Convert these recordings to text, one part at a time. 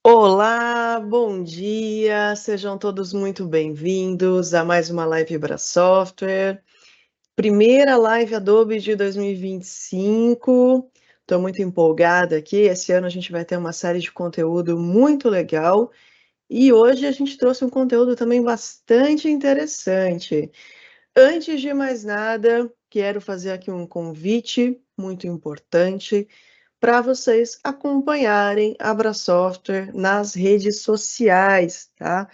Olá, bom dia, sejam todos muito bem-vindos a mais uma live Bra Software. Primeira live Adobe de 2025. Estou muito empolgada aqui. Esse ano a gente vai ter uma série de conteúdo muito legal e hoje a gente trouxe um conteúdo também bastante interessante. Antes de mais nada, quero fazer aqui um convite muito importante para vocês acompanharem a Bra Software nas redes sociais, tá?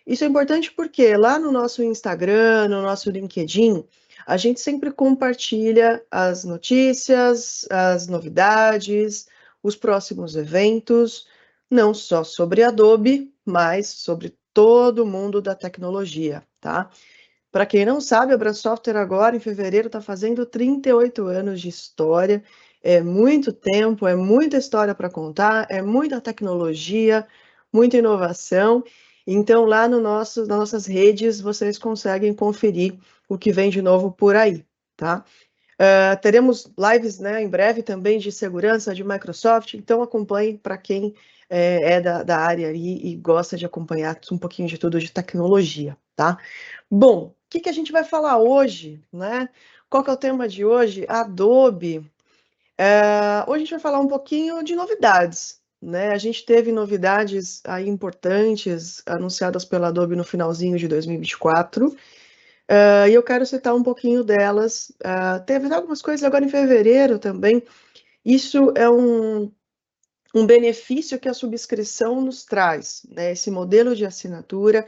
Isso é importante porque lá no nosso Instagram, no nosso LinkedIn, a gente sempre compartilha as notícias, as novidades, os próximos eventos, não só sobre Adobe, mas sobre todo o mundo da tecnologia, tá? Para quem não sabe, a Bra Software agora, em fevereiro, está fazendo 38 anos de história. É muito tempo, é muita história para contar, é muita tecnologia, muita inovação. Então, lá no nosso, nas nossas redes, vocês conseguem conferir o que vem de novo por aí, tá? Teremos lives, né, em breve também de segurança de Microsoft, então acompanhe para quem é da área aí e gosta de acompanhar um pouquinho de tudo de tecnologia, tá? Bom, o que a gente vai falar hoje, né? Qual que é o tema de hoje? Adobe. Hoje a gente vai falar um pouquinho de novidades, né? A gente teve novidades aí importantes anunciadas pela Adobe no finalzinho de 2024. E eu quero citar um pouquinho delas. Teve algumas coisas agora em fevereiro também. Isso é um benefício que a subscrição nos traz, né? Esse modelo de assinatura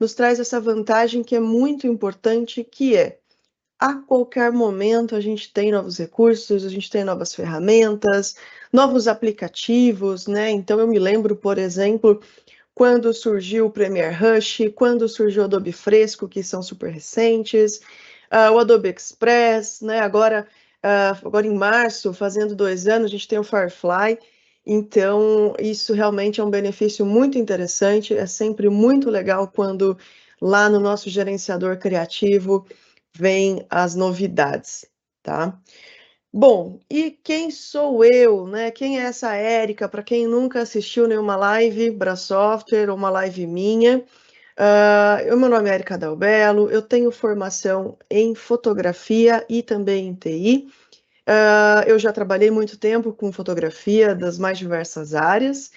nos traz essa vantagem que é muito importante, que é a qualquer momento a gente tem novos recursos, a gente tem novas ferramentas, novos aplicativos, né? Então eu me lembro, por exemplo, quando surgiu o Premiere Rush, quando surgiu o Adobe Fresco, que são super recentes, o Adobe Express, né? Agora em março, fazendo 2 anos, a gente tem o Firefly. Então, isso realmente é um benefício muito interessante. É sempre muito legal quando lá no nosso gerenciador criativo vem as novidades, tá? Bom, e quem sou eu, né? Quem é essa Érica? Para quem nunca assistiu nenhuma live Bra Software ou uma live minha, meu nome é Érica Dalbello, eu tenho formação em fotografia e também em TI. Eu já trabalhei muito tempo com fotografia das mais diversas áreas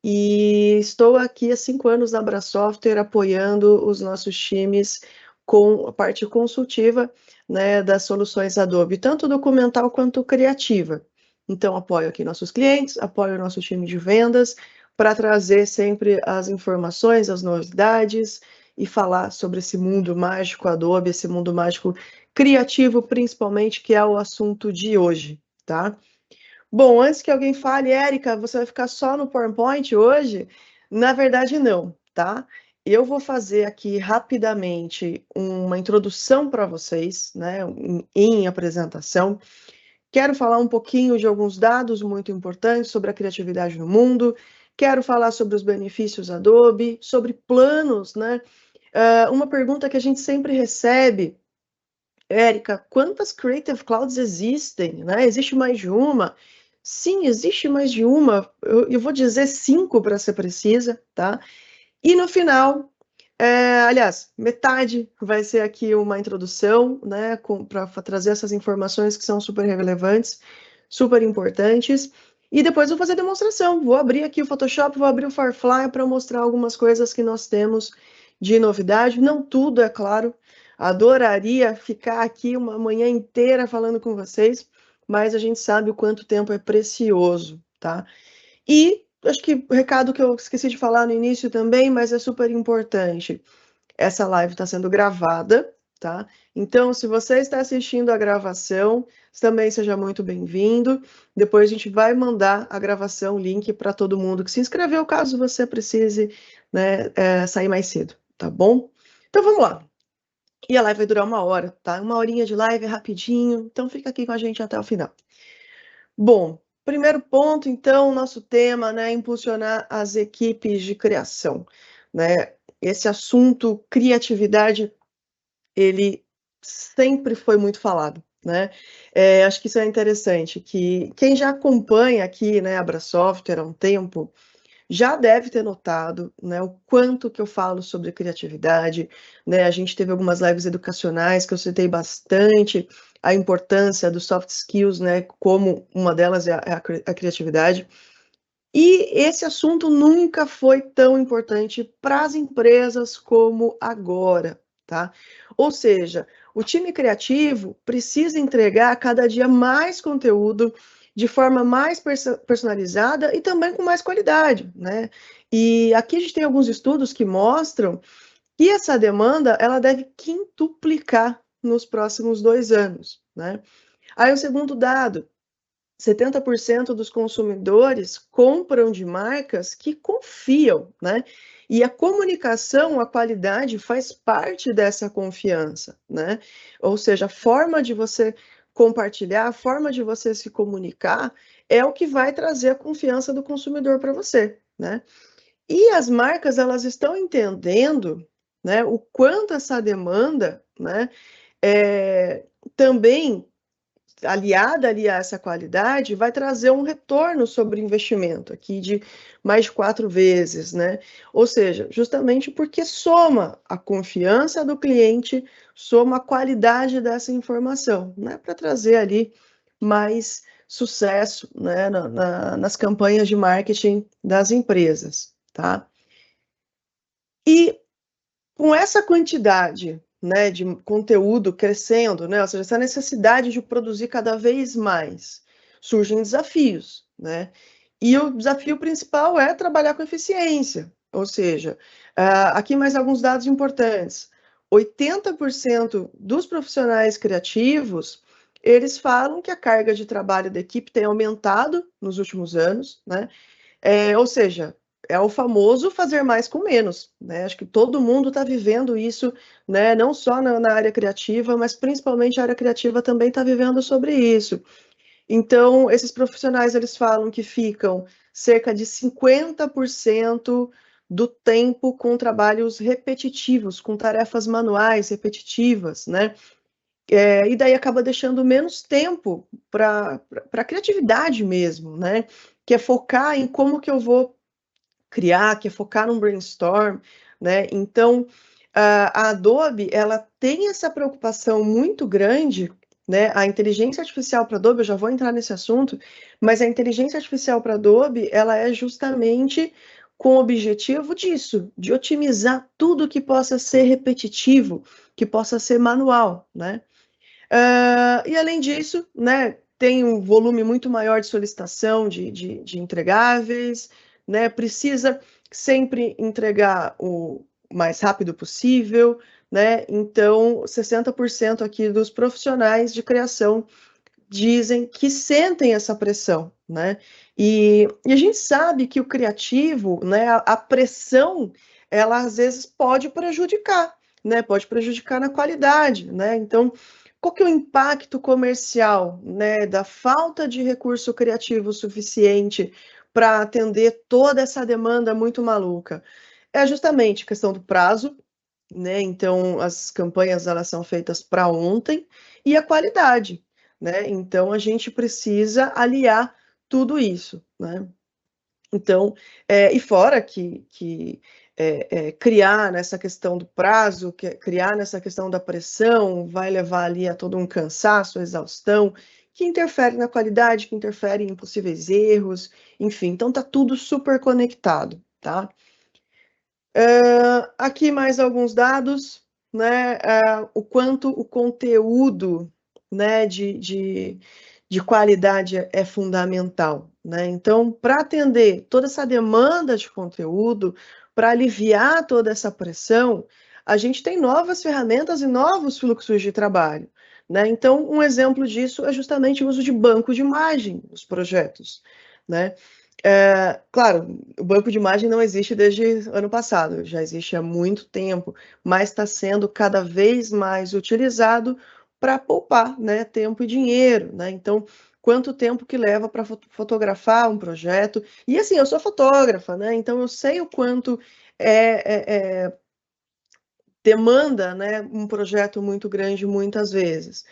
e estou aqui há 5 anos na Bra Software apoiando os nossos times com a parte consultiva, né, das soluções Adobe, tanto documental quanto criativa. Então, apoio aqui nossos clientes, apoio o nosso time de vendas para trazer sempre as informações, as novidades e falar sobre esse mundo mágico Adobe, esse mundo mágico criativo, principalmente, que é o assunto de hoje, tá? Bom, antes que alguém fale, Érica, você vai ficar só no PowerPoint hoje? Na verdade, não, tá? Eu vou fazer aqui rapidamente uma introdução para vocês, né, em apresentação. Quero falar um pouquinho de alguns dados muito importantes sobre a criatividade no mundo. Quero falar sobre os benefícios Adobe, sobre planos, né? Uma pergunta que a gente sempre recebe, Érica, quantas Creative Clouds existem, né? Existe mais de uma? Sim, existe mais de uma. Eu vou dizer 5 para ser precisa, tá? E no final, aliás, metade vai ser aqui uma introdução, né, para trazer essas informações que são super relevantes, super importantes. E depois eu vou fazer demonstração. Vou abrir aqui o Photoshop, vou abrir o Firefly para mostrar algumas coisas que nós temos de novidade. Não tudo, é claro. Adoraria ficar aqui uma manhã inteira falando com vocês, mas a gente sabe o quanto tempo é precioso, tá? E acho que o recado que eu esqueci de falar no início também, mas é super importante. Essa live está sendo gravada, tá? Então, se você está assistindo a gravação, também seja muito bem-vindo. Depois a gente vai mandar a gravação, o link para todo mundo que se inscreveu, caso você precise, né, sair mais cedo, tá bom? Então vamos lá. E a live vai durar 1 hora, tá? 1 horinha de live, rapidinho. Então fica aqui com a gente até o final. Bom, primeiro ponto, então, nosso tema, né, impulsionar as equipes de criação, né? Esse assunto criatividade, ele sempre foi muito falado, né? Acho que isso é interessante, que quem já acompanha aqui, né, a Bra Software há um tempo, já deve ter notado, né, o quanto que eu falo sobre criatividade, né? A gente teve algumas lives educacionais que eu citei bastante a importância dos soft skills, né? Como uma delas é a criatividade. E esse assunto nunca foi tão importante para as empresas como agora, tá? Ou seja, o time criativo precisa entregar cada dia mais conteúdo de forma mais personalizada e também com mais qualidade, né? E aqui a gente tem alguns estudos que mostram que essa demanda ela deve quintuplicar nos próximos 2 anos, né? Aí o segundo dado, 70% dos consumidores compram de marcas que confiam, né? E a comunicação, a qualidade faz parte dessa confiança, né? Ou seja, a forma de você compartilhar, a forma de você se comunicar é o que vai trazer a confiança do consumidor para você, né? E as marcas, elas estão entendendo, né, o quanto essa demanda, né, também aliada ali a essa qualidade, vai trazer um retorno sobre investimento aqui de mais de 4 vezes, né? Ou seja, justamente porque soma a confiança do cliente, soma a qualidade dessa informação, né? Para trazer ali mais sucesso, né? Nas campanhas de marketing das empresas, tá? E com essa quantidade, né, de conteúdo crescendo, né, ou seja, essa necessidade de produzir cada vez mais, surgem desafios, né? E o desafio principal é trabalhar com eficiência, ou seja, aqui mais alguns dados importantes. 80% dos profissionais criativos, eles falam que a carga de trabalho da equipe tem aumentado nos últimos anos, né? Ou seja, é o famoso fazer mais com menos, né? Acho que todo mundo está vivendo isso, né? Não só na área criativa, mas principalmente a área criativa também está vivendo sobre isso. Então, esses profissionais, eles falam que ficam cerca de 50% do tempo com trabalhos repetitivos, com tarefas manuais repetitivas, né? E daí acaba deixando menos tempo para a criatividade mesmo, né? Que é focar em como que eu vou criar, que é focar num brainstorm, né? Então, a Adobe, ela tem essa preocupação muito grande, né? A inteligência artificial para Adobe, eu já vou entrar nesse assunto, mas a inteligência artificial para Adobe, ela é justamente com o objetivo disso, de otimizar tudo que possa ser repetitivo, que possa ser manual, né? E além disso, né, tem um volume muito maior de solicitação de entregáveis, né, precisa sempre entregar o mais rápido possível, né, então 60% aqui dos profissionais de criação dizem que sentem essa pressão, né, e a gente sabe que o criativo, né, a pressão, ela às vezes pode prejudicar, né, pode prejudicar na qualidade, né, então qual que é o impacto comercial, né, da falta de recurso criativo suficiente para atender toda essa demanda muito maluca? É justamente questão do prazo, né? Então as campanhas elas são feitas para ontem e a qualidade, né? Então a gente precisa aliar tudo isso, né? Então, e fora que criar nessa questão do prazo, criar nessa questão da pressão, vai levar ali a todo um cansaço, exaustão, que interfere na qualidade, que interfere em possíveis erros, enfim, então tá tudo super conectado, tá? Aqui mais alguns dados, né? O quanto o conteúdo, né, de qualidade é fundamental, né? Então, para atender toda essa demanda de conteúdo, para aliviar toda essa pressão, a gente tem novas ferramentas e novos fluxos de trabalho, né? Então, um exemplo disso é justamente o uso de banco de imagem nos projetos, né? Claro, o banco de imagem não existe desde ano passado, já existe há muito tempo, mas está sendo cada vez mais utilizado para poupar, né, tempo e dinheiro, né? Então, quanto tempo que leva para fotografar um projeto? E assim, eu sou fotógrafa, né? Então eu sei o quanto demanda, né, um projeto muito grande muitas vezes,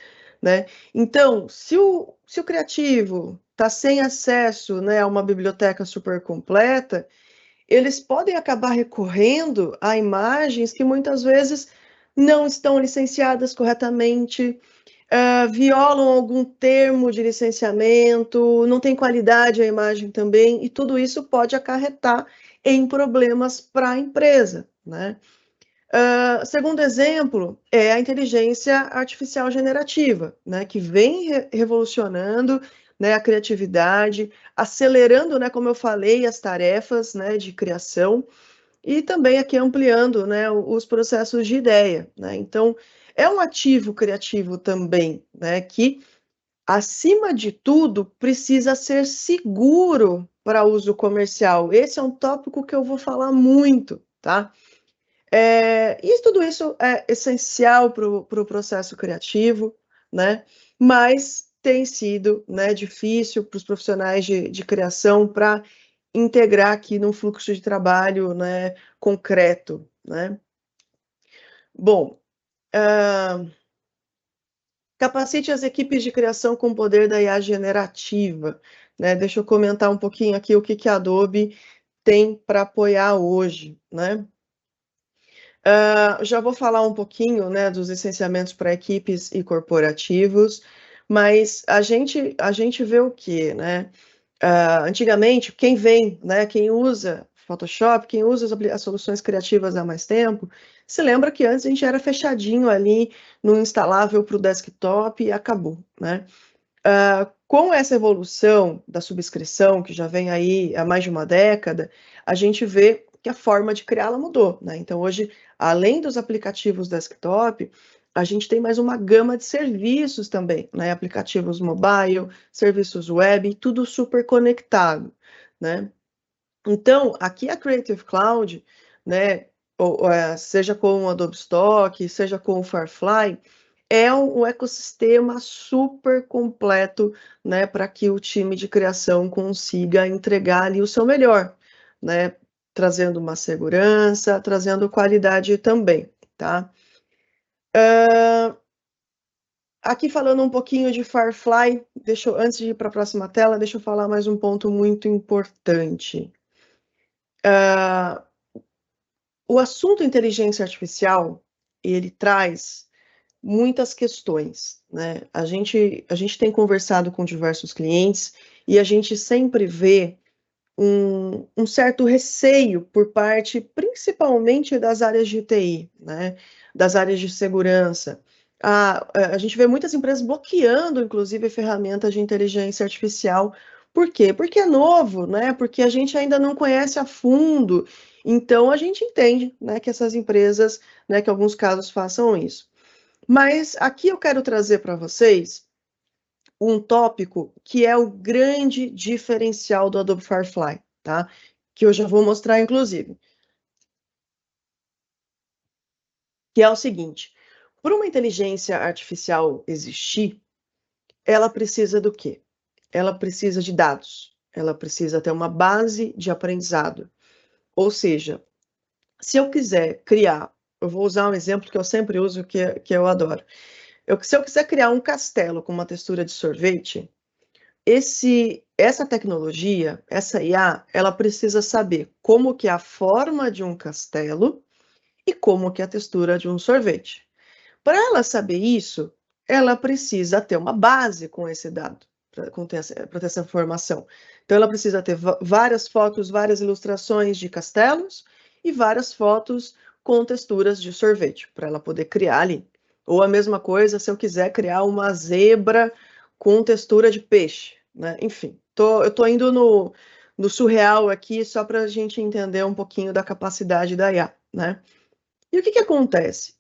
né? Então, se o criativo está sem acesso, né, a uma biblioteca super completa, eles podem acabar recorrendo a imagens que muitas vezes não estão licenciadas corretamente, violam algum termo de licenciamento, não tem qualidade a imagem também, e tudo isso pode acarretar em problemas para a empresa, né? Segundo exemplo é a inteligência artificial generativa, né, que vem revolucionando, né, a criatividade, acelerando, né, como eu falei, as tarefas, né, de criação e também aqui ampliando, né, os processos de ideia, né? Então, é um ativo criativo também, né, que, acima de tudo, precisa ser seguro para uso comercial. Esse é um tópico que eu vou falar muito, tá? E tudo isso é essencial para o processo criativo, né? Mas tem sido, né, difícil para os profissionais de criação para integrar aqui num fluxo de trabalho, né, concreto, né? Bom, capacite as equipes de criação com o poder da IA generativa, né? Deixa eu comentar um pouquinho aqui o que a Adobe tem para apoiar hoje, né? Já vou falar um pouquinho, né, dos licenciamentos para equipes e corporativos, mas a gente vê o quê, né? Antigamente, quem vem, né, quem usa Photoshop, quem usa as soluções criativas há mais tempo, se lembra que antes a gente era fechadinho ali no instalável para o desktop e acabou, né? Com essa evolução da subscrição, que já vem aí há mais de uma década, a gente vê que a forma de criá-la mudou, né? Então, hoje, além dos aplicativos desktop, a gente tem mais uma gama de serviços também, né? Aplicativos mobile, serviços web, tudo super conectado, né? Então, aqui a Creative Cloud, né, seja com o Adobe Stock, seja com o Firefly, é um ecossistema super completo, né, para que o time de criação consiga entregar ali o seu melhor, né, trazendo uma segurança, trazendo qualidade também, tá? Aqui falando um pouquinho de Firefly, antes de ir para a próxima tela, deixa eu falar mais um ponto muito importante. O assunto inteligência artificial, ele traz muitas questões, né? A gente tem conversado com diversos clientes e a gente sempre vê um certo receio por parte, principalmente das áreas de TI, né? Das áreas de segurança. A gente vê muitas empresas bloqueando, inclusive, ferramentas de inteligência artificial. Por quê? Porque é novo, né? Porque a gente ainda não conhece a fundo. Então, a gente entende, né, que essas empresas, né, que em alguns casos façam isso. Mas aqui eu quero trazer para vocês um tópico que é o grande diferencial do Adobe Firefly, tá? Que eu já vou mostrar, inclusive. Que é o seguinte: para uma inteligência artificial existir, ela precisa do quê? Ela precisa de dados. Ela precisa ter uma base de aprendizado. Ou seja, se eu quiser criar, eu vou usar um exemplo que eu sempre uso, que eu adoro. Se eu quiser criar um castelo com uma textura de sorvete, essa tecnologia, essa IA, ela precisa saber como que é a forma de um castelo e como que é a textura de um sorvete. Para ela saber isso, ela precisa ter uma base com esse dado, para ter essa informação. Então, ela precisa ter várias fotos, várias ilustrações de castelos e várias fotos com texturas de sorvete, para ela poder criar ali. Ou a mesma coisa se eu quiser criar uma zebra com textura de peixe, né? Enfim, eu estou indo no surreal aqui só para a gente entender um pouquinho da capacidade da IA, né? E o que acontece?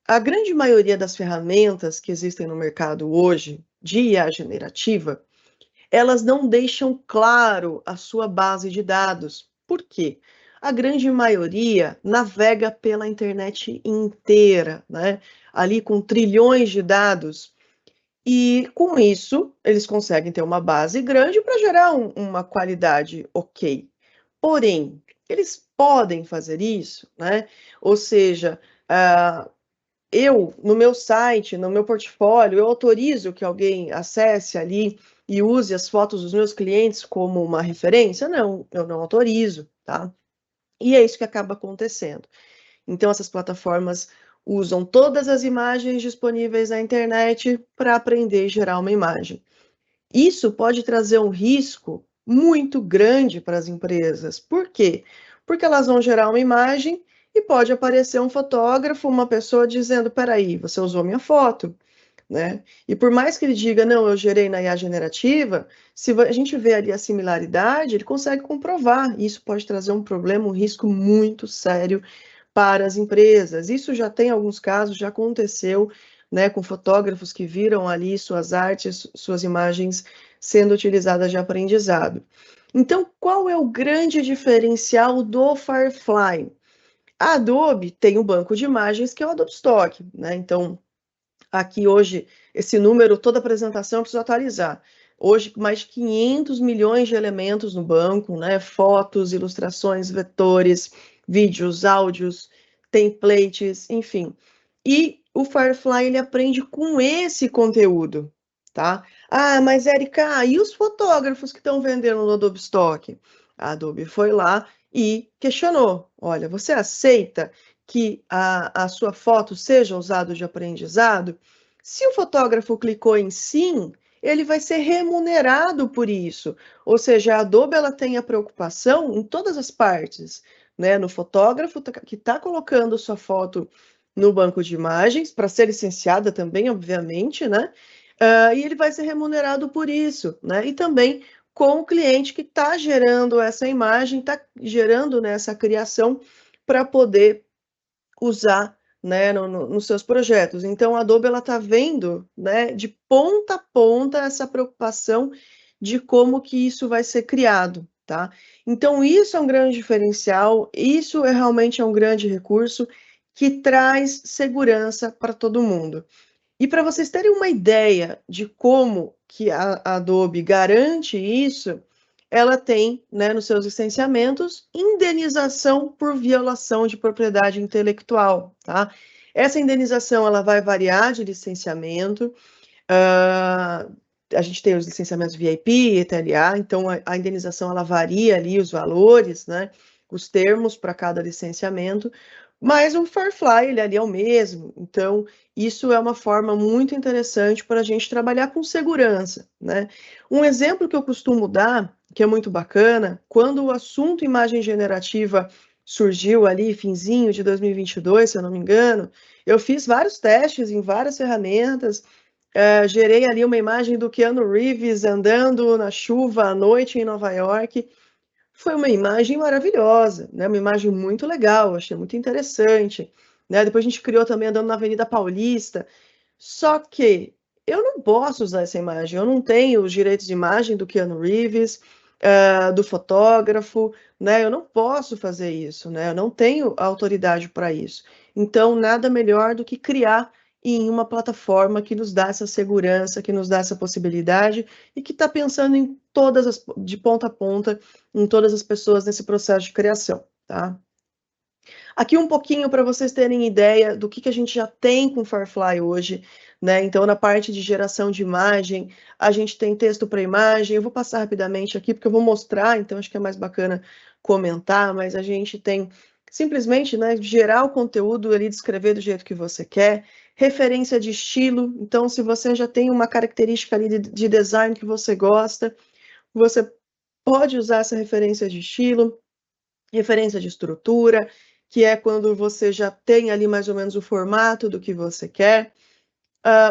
A grande maioria das ferramentas que existem no mercado hoje, de IA generativa, elas não deixam claro a sua base de dados. Por quê? A grande maioria navega pela internet inteira, né? Ali com trilhões de dados. E com isso, eles conseguem ter uma base grande para gerar uma qualidade ok. Porém, eles podem fazer isso, né? Ou seja, no meu site, no meu portfólio, eu autorizo que alguém acesse ali e use as fotos dos meus clientes como uma referência? Não, eu não autorizo, tá? E é isso que acaba acontecendo. Então, essas plataformas usam todas as imagens disponíveis na internet para aprender e gerar uma imagem. Isso pode trazer um risco muito grande para as empresas. Por quê? Porque elas vão gerar uma imagem e pode aparecer um fotógrafo, uma pessoa dizendo: peraí, você usou minha foto, né? E por mais que ele diga, não, eu gerei na IA generativa, se a gente vê ali a similaridade, ele consegue comprovar. Isso pode trazer um problema, um risco muito sério para as empresas. Isso já tem alguns casos, já aconteceu, né, com fotógrafos que viram ali suas artes, suas imagens sendo utilizadas de aprendizado. Então, qual é o grande diferencial do Firefly? A Adobe tem um banco de imagens que é o Adobe Stock, né? Então, aqui hoje, esse número, toda apresentação eu preciso atualizar. Hoje, mais de 500 milhões de elementos no banco, né? Fotos, ilustrações, vetores, vídeos, áudios, templates, enfim. E o Firefly, ele aprende com esse conteúdo, tá? Ah, mas Erika, e os fotógrafos que estão vendendo no Adobe Stock? A Adobe foi lá e questionou. Olha, você aceita que a sua foto seja usada de aprendizado? Se o fotógrafo clicou em sim, ele vai ser remunerado por isso. Ou seja, a Adobe ela tem a preocupação em todas as partes, né? No fotógrafo que está colocando sua foto no banco de imagens, para ser licenciada também, obviamente, né? E ele vai ser remunerado por isso, né? E também com o cliente que está gerando essa imagem, está gerando, né, essa criação para poder usar, né, nos seus projetos. Então, a Adobe ela está vendo, né, de ponta a ponta essa preocupação de como que isso vai ser criado, tá? Então, isso é um grande diferencial, isso realmente é um grande recurso que traz segurança para todo mundo. E para vocês terem uma ideia de como que a Adobe garante isso, ela tem, né, nos seus licenciamentos, indenização por violação de propriedade intelectual, tá? Essa indenização, ela vai variar de licenciamento, a gente tem os licenciamentos VIP, ETLA, então a indenização, ela varia ali os valores, né, os termos para cada licenciamento, mas o Firefly, ele ali é o mesmo, então isso é uma forma muito interessante para a gente trabalhar com segurança, né? Um exemplo que eu costumo dar, que é muito bacana, quando o assunto imagem generativa surgiu ali, finzinho de 2022, se eu não me engano, eu fiz vários testes em várias ferramentas, gerei ali uma imagem do Keanu Reeves andando na chuva à noite em Nova York, foi uma imagem maravilhosa, né? Uma imagem muito legal, achei muito interessante, né? Depois a gente criou também andando na Avenida Paulista. Só que eu não posso usar essa imagem, eu não tenho os direitos de imagem do Keanu Reeves, do fotógrafo, né? Eu não posso fazer isso, né? Eu não tenho autoridade para isso. Então, nada melhor do que criar em uma plataforma que nos dá essa segurança, que nos dá essa possibilidade e que está pensando em todas as, de ponta a ponta, em todas as pessoas nesse processo de criação, tá? Aqui um pouquinho para vocês terem ideia do que a gente já tem com Firefly hoje, né? Então, na parte de geração de imagem, a gente tem texto para imagem. Eu vou passar rapidamente aqui, porque eu vou mostrar, então acho que é mais bacana comentar, mas a gente tem simplesmente, né, gerar o conteúdo ali, descrever do jeito que você quer, referência de estilo. Então, se você já tem uma característica ali de design que você gosta, você pode usar essa referência de estilo, referência de estrutura, que é quando você já tem ali mais ou menos o formato do que você quer.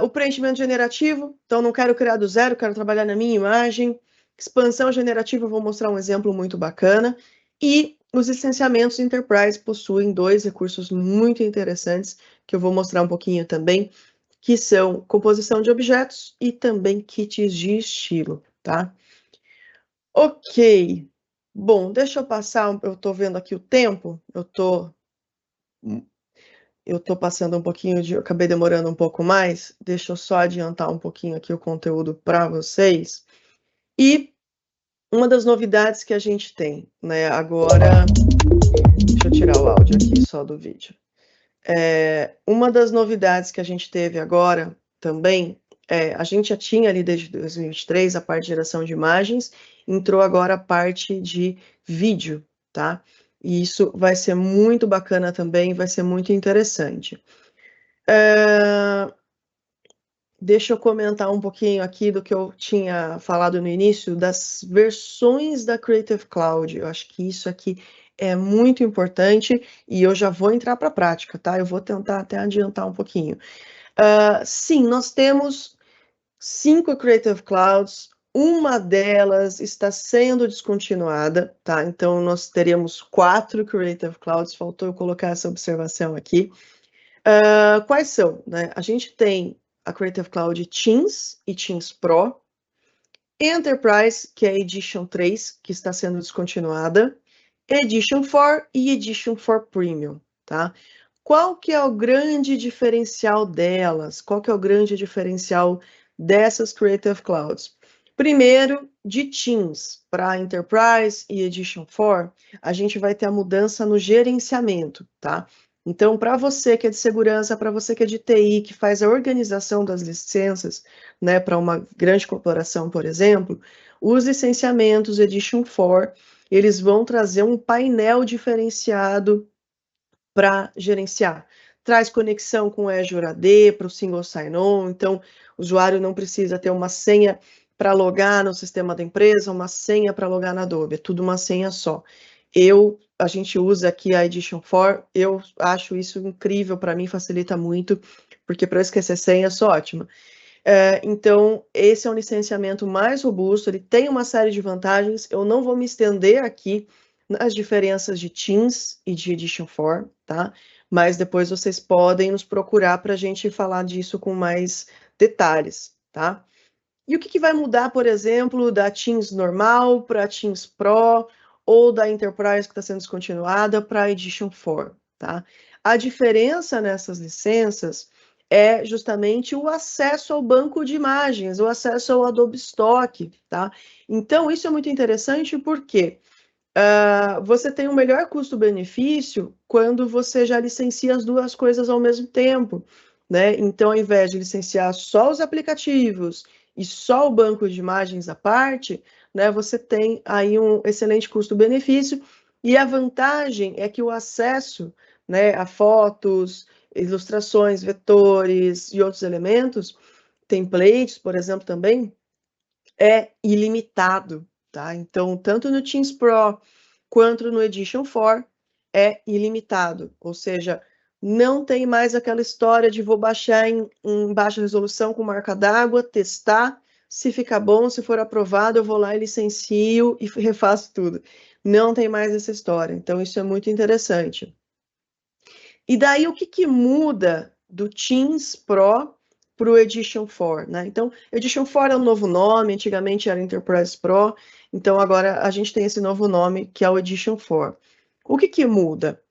O preenchimento generativo, então não quero criar do zero, quero trabalhar na minha imagem. Expansão generativa, eu vou mostrar um exemplo muito bacana. E os licenciamentos Enterprise possuem dois recursos muito interessantes, que eu vou mostrar um pouquinho também, que são composição de objetos e também kits de estilo, tá? Ok. Bom, deixa eu passar, eu estou vendo aqui o tempo, eu tô passando um pouquinho eu acabei demorando um pouco mais, deixa eu só adiantar um pouquinho aqui o conteúdo para vocês. E uma das novidades que a gente tem, né, agora, deixa eu tirar o áudio aqui só do vídeo. Uma das novidades que a gente teve agora também, a gente já tinha ali desde 2023 a parte de geração de imagens, entrou agora a parte de vídeo, tá? E isso vai ser muito bacana também, vai ser muito interessante. Deixa eu comentar um pouquinho aqui do que eu tinha falado no início, das versões da Creative Cloud. Eu acho que isso aqui é muito importante e eu já vou entrar para a prática, tá? Eu vou tentar até adiantar um pouquinho. Sim, nós temos 5 Creative Clouds, uma delas está sendo descontinuada, tá? Então, nós teríamos 4 Creative Clouds, faltou eu colocar essa observação aqui. Quais são? Né? A gente tem a Creative Cloud Teams e Teams Pro, Enterprise, que é a Edition 3, que está sendo descontinuada, Edition 4 e Edition 4 Premium, tá? Qual que é o grande diferencial delas? Qual que é o grande diferencial dessas Creative Clouds? Primeiro, de Teams para Enterprise e Edition 4, a gente vai ter a mudança no gerenciamento, tá? Então, para você que é de segurança, para você que é de TI, que faz a organização das licenças, né, para uma grande corporação, por exemplo, os licenciamentos Edition 4, eles vão trazer um painel diferenciado para gerenciar. Traz conexão com o Azure AD para o Single Sign-On, então o usuário não precisa ter uma senha para logar no sistema da empresa, uma senha para logar na Adobe, é tudo uma senha só. A gente usa aqui a Edition 4, eu acho isso incrível, para mim facilita muito, porque para esquecer senha é só ótimo. Então, esse é um licenciamento mais robusto, ele tem uma série de vantagens, eu não vou me estender aqui nas diferenças de Teams e de Edition 4, tá? Mas depois vocês podem nos procurar para a gente falar disso com mais detalhes, tá? E o que vai mudar, por exemplo, da Teams normal para a Teams Pro ou da Enterprise que está sendo descontinuada para a Edition 4, tá? A diferença nessas licenças é justamente o acesso ao banco de imagens, o acesso ao Adobe Stock, tá? Então, isso é muito interessante porque você tem um melhor custo-benefício quando você já licencia as duas coisas ao mesmo tempo, né? Então, ao invés de licenciar só os aplicativos e só o banco de imagens à parte, né, você tem aí um excelente custo-benefício, e a vantagem é que o acesso, né, a fotos, ilustrações, vetores e outros elementos, templates, por exemplo, também, é ilimitado, tá? Então, tanto no Teams Pro quanto no Edition 4 é ilimitado, ou seja, não tem mais aquela história de vou baixar em baixa resolução com marca d'água, testar, se ficar bom, se for aprovado, eu vou lá e licencio e refaço tudo. Não tem mais essa história, então isso é muito interessante. E daí, o que muda do Teams Pro para o Edition 4, né? Então, Edition 4 é um novo nome, antigamente era Enterprise Pro, então agora a gente tem esse novo nome, que é o Edition 4. O que muda?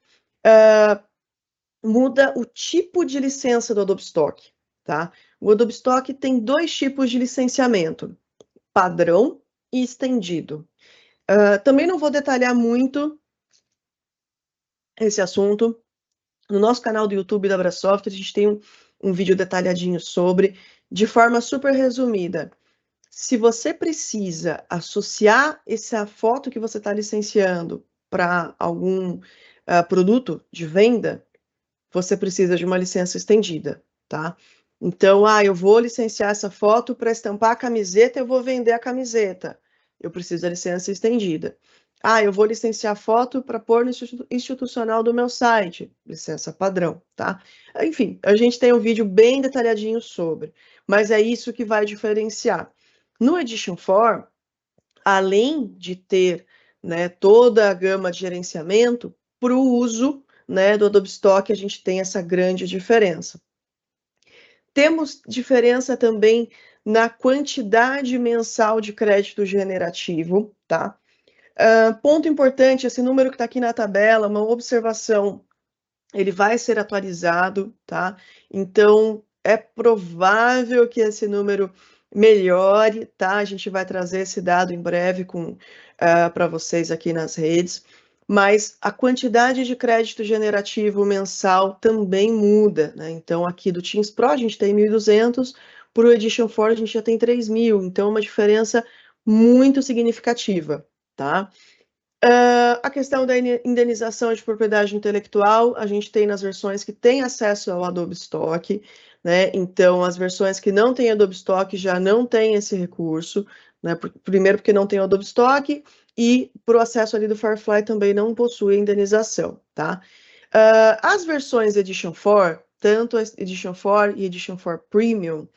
Muda o tipo de licença do Adobe Stock, tá? O Adobe Stock tem 2 tipos de licenciamento, padrão e estendido. Também não vou detalhar muito esse assunto. No nosso canal do YouTube da Brasoft, a gente tem um vídeo detalhadinho sobre, de forma super resumida. Se você precisa associar essa foto que você está licenciando para algum produto de venda, você precisa de uma licença estendida, tá? Então, eu vou licenciar essa foto para estampar a camiseta, eu vou vender a camiseta. Eu preciso da licença estendida. Eu vou licenciar foto para pôr no institucional do meu site, licença padrão, tá? Enfim, a gente tem um vídeo bem detalhadinho sobre, mas é isso que vai diferenciar. No Edition 4, além de ter, né, toda a gama de gerenciamento, para o uso, né, do Adobe Stock, a gente tem essa grande diferença. Temos diferença também na quantidade mensal de crédito generativo, tá? Ponto importante, esse número que está aqui na tabela, uma observação, ele vai ser atualizado, tá? Então, é provável que esse número melhore, tá? A gente vai trazer esse dado em breve para vocês aqui nas redes, mas a quantidade de crédito generativo mensal também muda, né? Então, aqui do Teams Pro a gente tem 1.200, para o Edition 4 a gente já tem 3.000, então é uma diferença muito significativa, tá? A questão da indenização de propriedade intelectual, a gente tem nas versões que têm acesso ao Adobe Stock, né? Então, as versões que não têm Adobe Stock já não têm esse recurso, né? Primeiro porque não tem Adobe Stock e para o acesso ali do Firefly também não possui indenização, tá? As versões Edition 4, tanto a Edition 4 e Edition 4 Premium,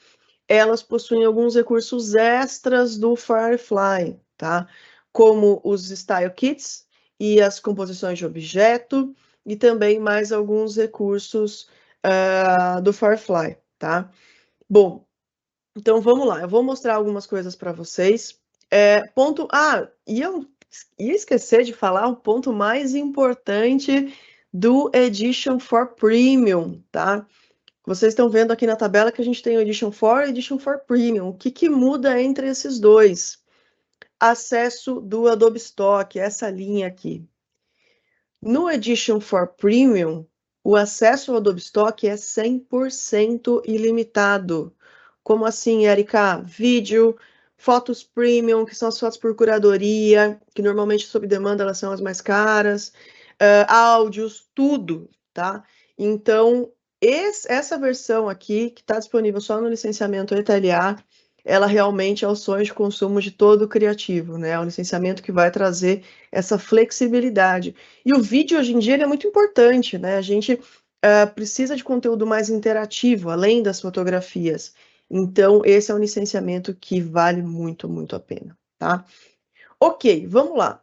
elas possuem alguns recursos extras do Firefly, tá? Como os Style Kits e as composições de objeto, e também mais alguns recursos do Firefly, tá? Bom, então vamos lá, eu vou mostrar algumas coisas para vocês. E eu ia esquecer de falar o ponto mais importante do Edition 4 Premium, tá? Vocês estão vendo aqui na tabela que a gente tem o Edition 4 e Edition 4 Premium. O que muda entre esses dois? Acesso do Adobe Stock, essa linha aqui. No Edition 4 Premium, o acesso ao Adobe Stock é 100% ilimitado. Como assim, Erika? Vídeo, fotos premium, que são as fotos por curadoria, que normalmente sob demanda elas são as mais caras, áudios, tudo, tá? Então, essa versão aqui, que está disponível só no licenciamento ETLA, ela realmente é o sonho de consumo de todo criativo, né? É um licenciamento que vai trazer essa flexibilidade. E o vídeo, hoje em dia, ele é muito importante, né? A gente precisa de conteúdo mais interativo, além das fotografias. Então, esse é um licenciamento que vale muito, muito a pena, tá? Ok, vamos lá.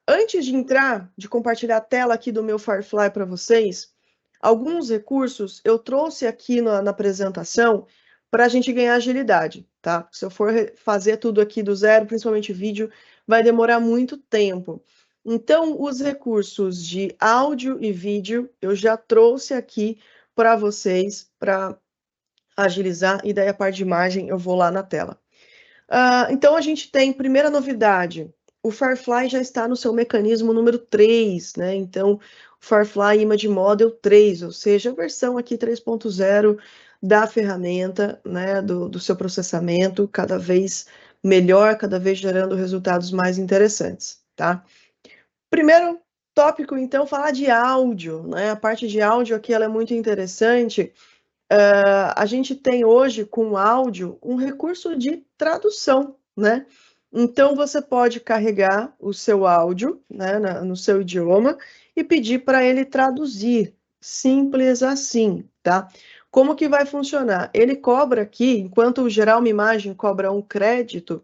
Antes de compartilhar a tela aqui do meu Firefly para vocês, alguns recursos eu trouxe aqui na apresentação para a gente ganhar agilidade, tá? Se eu for fazer tudo aqui do zero, principalmente vídeo, vai demorar muito tempo. Então, os recursos de áudio e vídeo eu já trouxe aqui para vocês, para agilizar, e daí a parte de imagem eu vou lá na tela. Então, a gente tem, primeira novidade, o Firefly já está no seu mecanismo número 3, né? Então, o Firefly Image Model 3, ou seja, a versão aqui 3.0 da ferramenta, né, do seu processamento, cada vez melhor, cada vez gerando resultados mais interessantes, tá? Primeiro tópico, então, falar de áudio, né? A parte de áudio aqui ela é muito interessante. A gente tem hoje, com áudio, um recurso de tradução, né? Então, você pode carregar o seu áudio, né, no seu idioma e pedir para ele traduzir. Simples assim, tá? Como que vai funcionar? Ele cobra aqui, enquanto o gerar uma imagem cobra um crédito,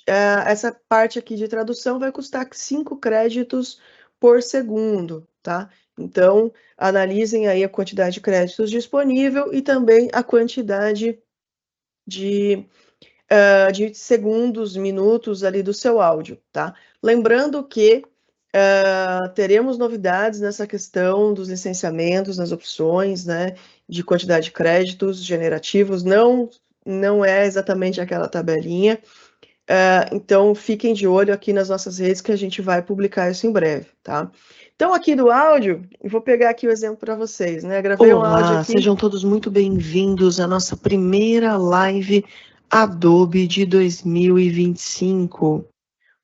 essa parte aqui de tradução vai custar 5 créditos por segundo, tá? Então, analisem aí a quantidade de créditos disponível e também a quantidade de segundos, minutos ali do seu áudio, tá? Lembrando que teremos novidades nessa questão dos licenciamentos, nas opções, né, de quantidade de créditos generativos, não é exatamente aquela tabelinha. Então, fiquem de olho aqui nas nossas redes que a gente vai publicar isso em breve, tá? Então, aqui do áudio, eu vou pegar aqui o exemplo para vocês, né? Gravei um áudio aqui. Sejam todos muito bem-vindos à nossa primeira live Adobe de 2025.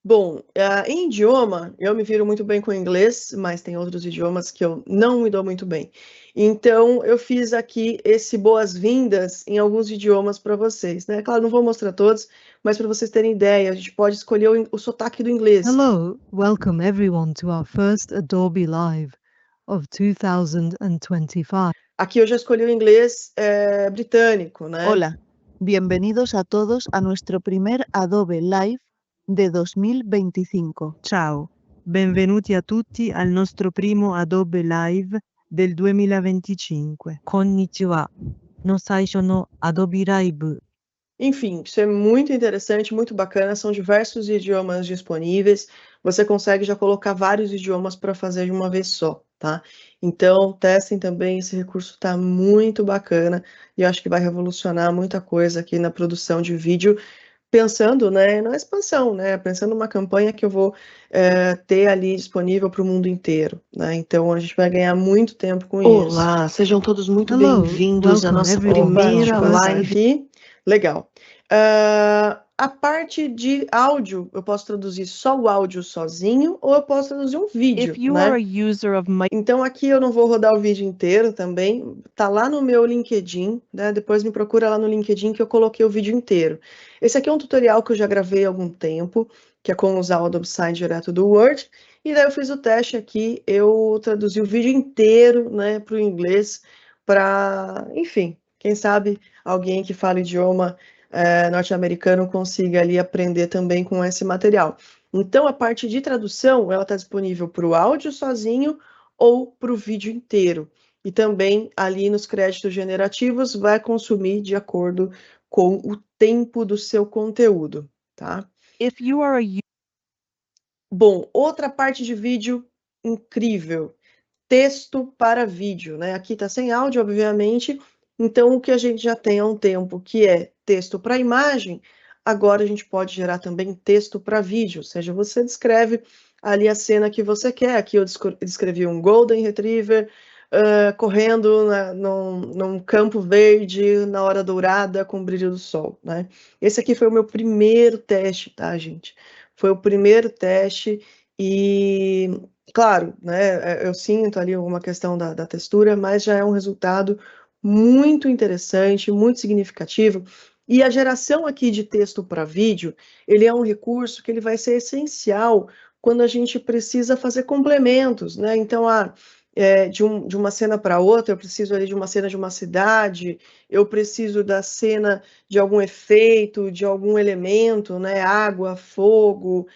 Bom, em idioma, eu me viro muito bem com o inglês, mas tem outros idiomas que eu não me dou muito bem. Então, eu fiz aqui esse boas-vindas em alguns idiomas para vocês, né? Claro, não vou mostrar todos, mas para vocês terem ideia, a gente pode escolher o sotaque do inglês. Hello, welcome everyone to our first Adobe Live of 2025. Aqui eu já escolhi o inglês britânico, né? Hola, bienvenidos a todos a nuestro primer Adobe Live de 2025. Ciao, benvenuti a tutti al nostro primo Adobe Live del 2025. Konnichiwa, no saisho no Adobe Live. Enfim, isso é muito interessante, muito bacana, são diversos idiomas disponíveis, você consegue já colocar vários idiomas para fazer de uma vez só, tá? Então, testem também, esse recurso está muito bacana, e eu acho que vai revolucionar muita coisa aqui na produção de vídeo, pensando, né, na expansão, né, pensando numa campanha que eu vou ter ali disponível para o mundo inteiro, né, então a gente vai ganhar muito tempo com isso. Olá, sejam todos muito bem-vindos à nossa primeira live. Legal. A parte de áudio, eu posso traduzir só o áudio sozinho ou eu posso traduzir um vídeo, If you né? are a user of Então aqui eu não vou rodar o vídeo inteiro também, tá lá no meu LinkedIn, né? Depois me procura lá no LinkedIn que eu coloquei o vídeo inteiro. Esse aqui é um tutorial que eu já gravei há algum tempo, que é como usar o Adobe Sign direto do Word, e daí eu fiz o teste aqui, eu traduzi o vídeo inteiro, né, para o inglês, para, enfim, quem sabe alguém que fala idioma norte-americano consiga ali aprender também com esse material. Então a parte de tradução, ela está disponível para o áudio sozinho, ou para o vídeo inteiro. E também ali nos créditos generativos vai consumir de acordo com o tempo do seu conteúdo, tá? if you are a Bom, outra parte de vídeo incrível, texto para vídeo, né? Aqui tá sem áudio, obviamente, então o que a gente já tem há um tempo, que é texto para imagem, agora a gente pode gerar também texto para vídeo, ou seja, você descreve ali a cena que você quer. Aqui eu descrevi um Golden Retriever correndo num campo verde na hora dourada com o brilho do sol, né? Esse aqui foi o meu primeiro teste, tá, gente? Foi o primeiro teste e, claro, né, eu sinto ali uma questão da textura, mas já é um resultado muito interessante, muito significativo. E a geração aqui de texto para vídeo, ele é um recurso que ele vai ser essencial quando a gente precisa fazer complementos, né? Então, de uma cena para outra, eu preciso ali de uma cena de uma cidade, eu preciso da cena de algum efeito, de algum elemento, né? Água, fogo,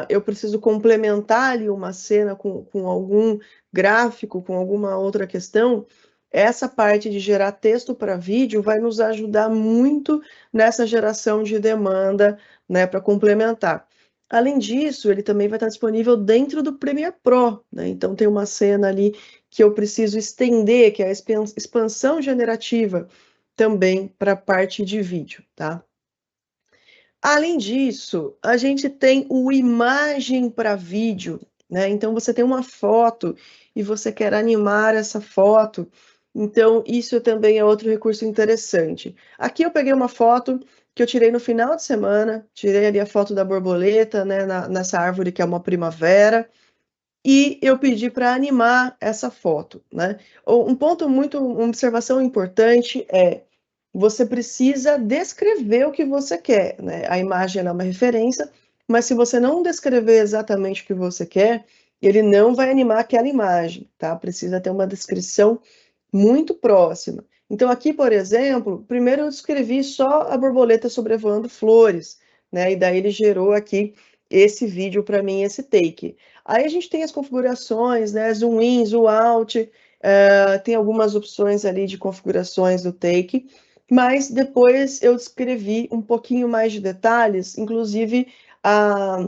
eu preciso complementar ali uma cena com algum gráfico, com alguma outra questão. Essa parte de gerar texto para vídeo vai nos ajudar muito nessa geração de demanda, né, para complementar. Além disso, ele também vai estar disponível dentro do Premiere Pro, né? Então tem uma cena ali que eu preciso estender, que é a expansão generativa, também para a parte de vídeo, tá? Além disso, a gente tem o imagem para vídeo, né? Então você tem uma foto e você quer animar essa foto. Então isso também é outro recurso interessante. Aqui eu peguei uma foto que eu tirei no final de semana, tirei ali a foto da borboleta, né, nessa árvore que é uma primavera, e eu pedi para animar essa foto, né? Uma observação importante é você precisa descrever o que você quer, né? A imagem é uma referência, mas se você não descrever exatamente o que você quer, ele não vai animar aquela imagem, tá? Precisa ter uma descrição muito próxima. Então, aqui, por exemplo, primeiro eu descrevi só a borboleta sobrevoando flores, né? E daí ele gerou aqui esse vídeo para mim, esse take. Aí a gente tem as configurações, né? Zoom in, zoom out, tem algumas opções ali de configurações do take, mas depois eu descrevi um pouquinho mais de detalhes, inclusive a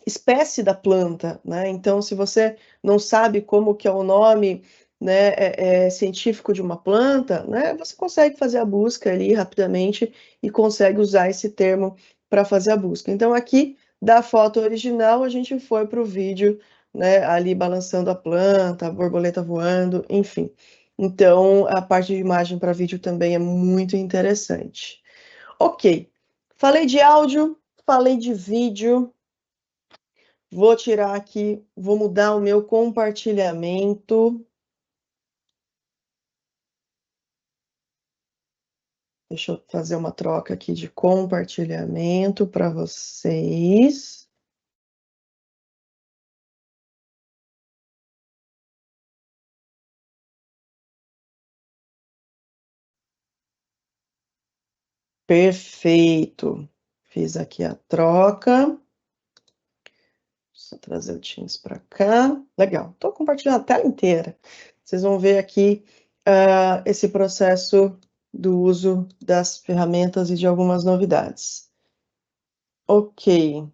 espécie da planta, né? Então, se você não sabe como que é o nome, né, científico de uma planta, né, você consegue fazer a busca ali rapidamente e consegue usar esse termo para fazer a busca. Então, aqui da foto original, a gente foi para o vídeo, né, ali balançando a planta, a borboleta voando, enfim. Então, a parte de imagem para vídeo também é muito interessante. Ok, falei de áudio, falei de vídeo. Vou tirar aqui, vou mudar o meu compartilhamento. Deixa eu fazer uma troca aqui de compartilhamento para vocês. Perfeito. Fiz aqui a troca. Deixa eu trazer o Teams para cá. Legal. Estou compartilhando a tela inteira. Vocês vão ver aqui esse processo do uso das ferramentas e de algumas novidades. Ok.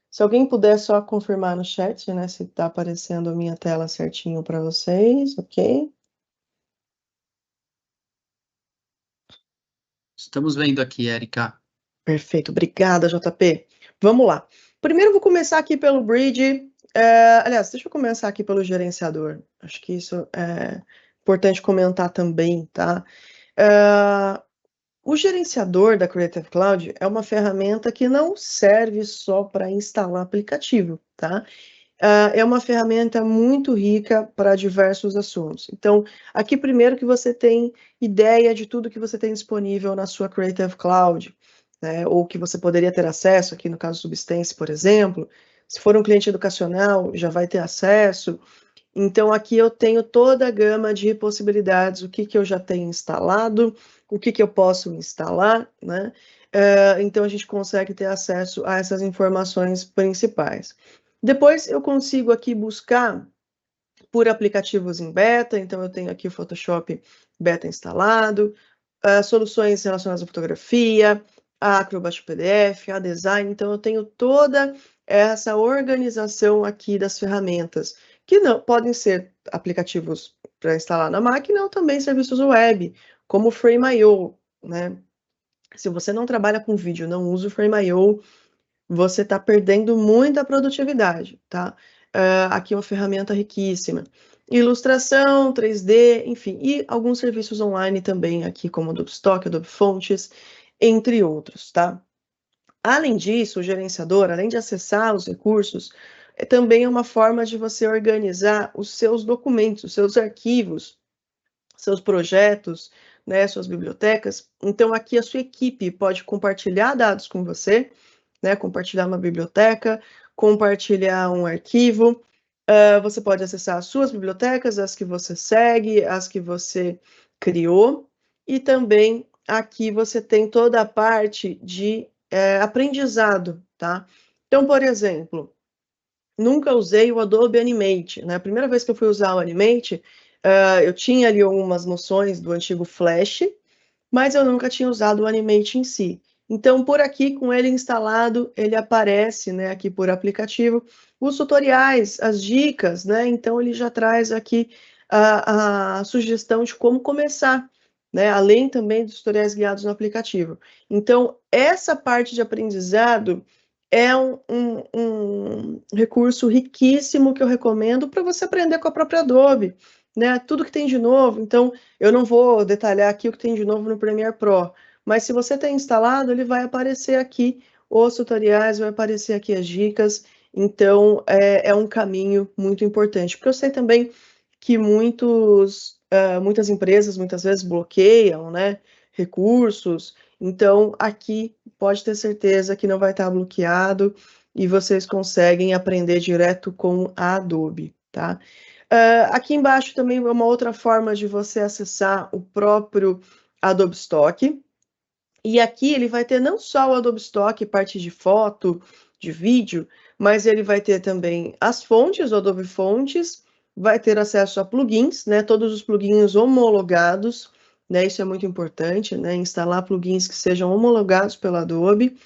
Se alguém puder só confirmar no chat, né, se está aparecendo a minha tela certinho para vocês, ok? Estamos vendo aqui, Érica. Perfeito, obrigada, JP. Vamos lá. Primeiro eu vou começar aqui pelo Bridge. Aliás, deixa eu começar aqui pelo gerenciador. Acho que isso é importante comentar também, tá? O gerenciador da Creative Cloud é uma ferramenta que não serve só para instalar aplicativo, tá? É uma ferramenta muito rica para diversos assuntos. Então, aqui primeiro que você tem ideia de tudo que você tem disponível na sua Creative Cloud, né? Ou que você poderia ter acesso, aqui no caso do Substance, por exemplo. Se for um cliente educacional, já vai ter acesso. Então, aqui eu tenho toda a gama de possibilidades, o que eu já tenho instalado, o que eu posso instalar, né? Então, a gente consegue ter acesso a essas informações principais. Depois, eu consigo aqui buscar por aplicativos em beta, então eu tenho aqui o Photoshop beta instalado, soluções relacionadas à fotografia, a Acrobat PDF, a design, então eu tenho toda essa organização aqui das ferramentas, que não podem ser aplicativos para instalar na máquina ou também serviços web, como o Frame.io, né? Se você não trabalha com vídeo, não usa o Frame.io, você está perdendo muita produtividade, tá? Aqui é uma ferramenta riquíssima. Ilustração, 3D, enfim, e alguns serviços online também aqui, como Adobe Stock, Adobe Fontes, entre outros, tá? Além disso, o gerenciador, além de acessar os recursos, também é uma forma de você organizar os seus documentos, os seus arquivos, seus projetos, né, suas bibliotecas. Então, aqui a sua equipe pode compartilhar dados com você, né, compartilhar uma biblioteca, compartilhar um arquivo. Você pode acessar as suas bibliotecas, as que você segue, as que você criou, e também aqui você tem toda a parte de aprendizado, tá? Então, por exemplo, nunca usei o Adobe Animate, né? A primeira vez que eu fui usar o Animate, eu tinha ali algumas noções do antigo Flash, mas eu nunca tinha usado o Animate em si. Então, por aqui, com ele instalado, ele aparece, né, aqui por aplicativo, os tutoriais, as dicas, né, então ele já traz aqui a sugestão de como começar, né, além também dos tutoriais guiados no aplicativo. Então, essa parte de aprendizado é um recurso riquíssimo que eu recomendo para você aprender com a própria Adobe, né, tudo que tem de novo. Então, eu não vou detalhar aqui o que tem de novo no Premiere Pro, mas se você tem instalado, ele vai aparecer aqui os tutoriais, vai aparecer aqui as dicas, então é um caminho muito importante, porque eu sei também que muitas empresas muitas vezes bloqueiam, né, recursos, então aqui pode ter certeza que não vai estar bloqueado e vocês conseguem aprender direto com a Adobe, tá? Aqui embaixo também é uma outra forma de você acessar o próprio Adobe Stock. E aqui ele vai ter não só o Adobe Stock, parte de foto, de vídeo, mas ele vai ter também as fontes, o Adobe Fontes, vai ter acesso a plugins, né? Todos os plugins homologados, né? Isso é muito importante, né? Instalar plugins que sejam homologados pela Adobe.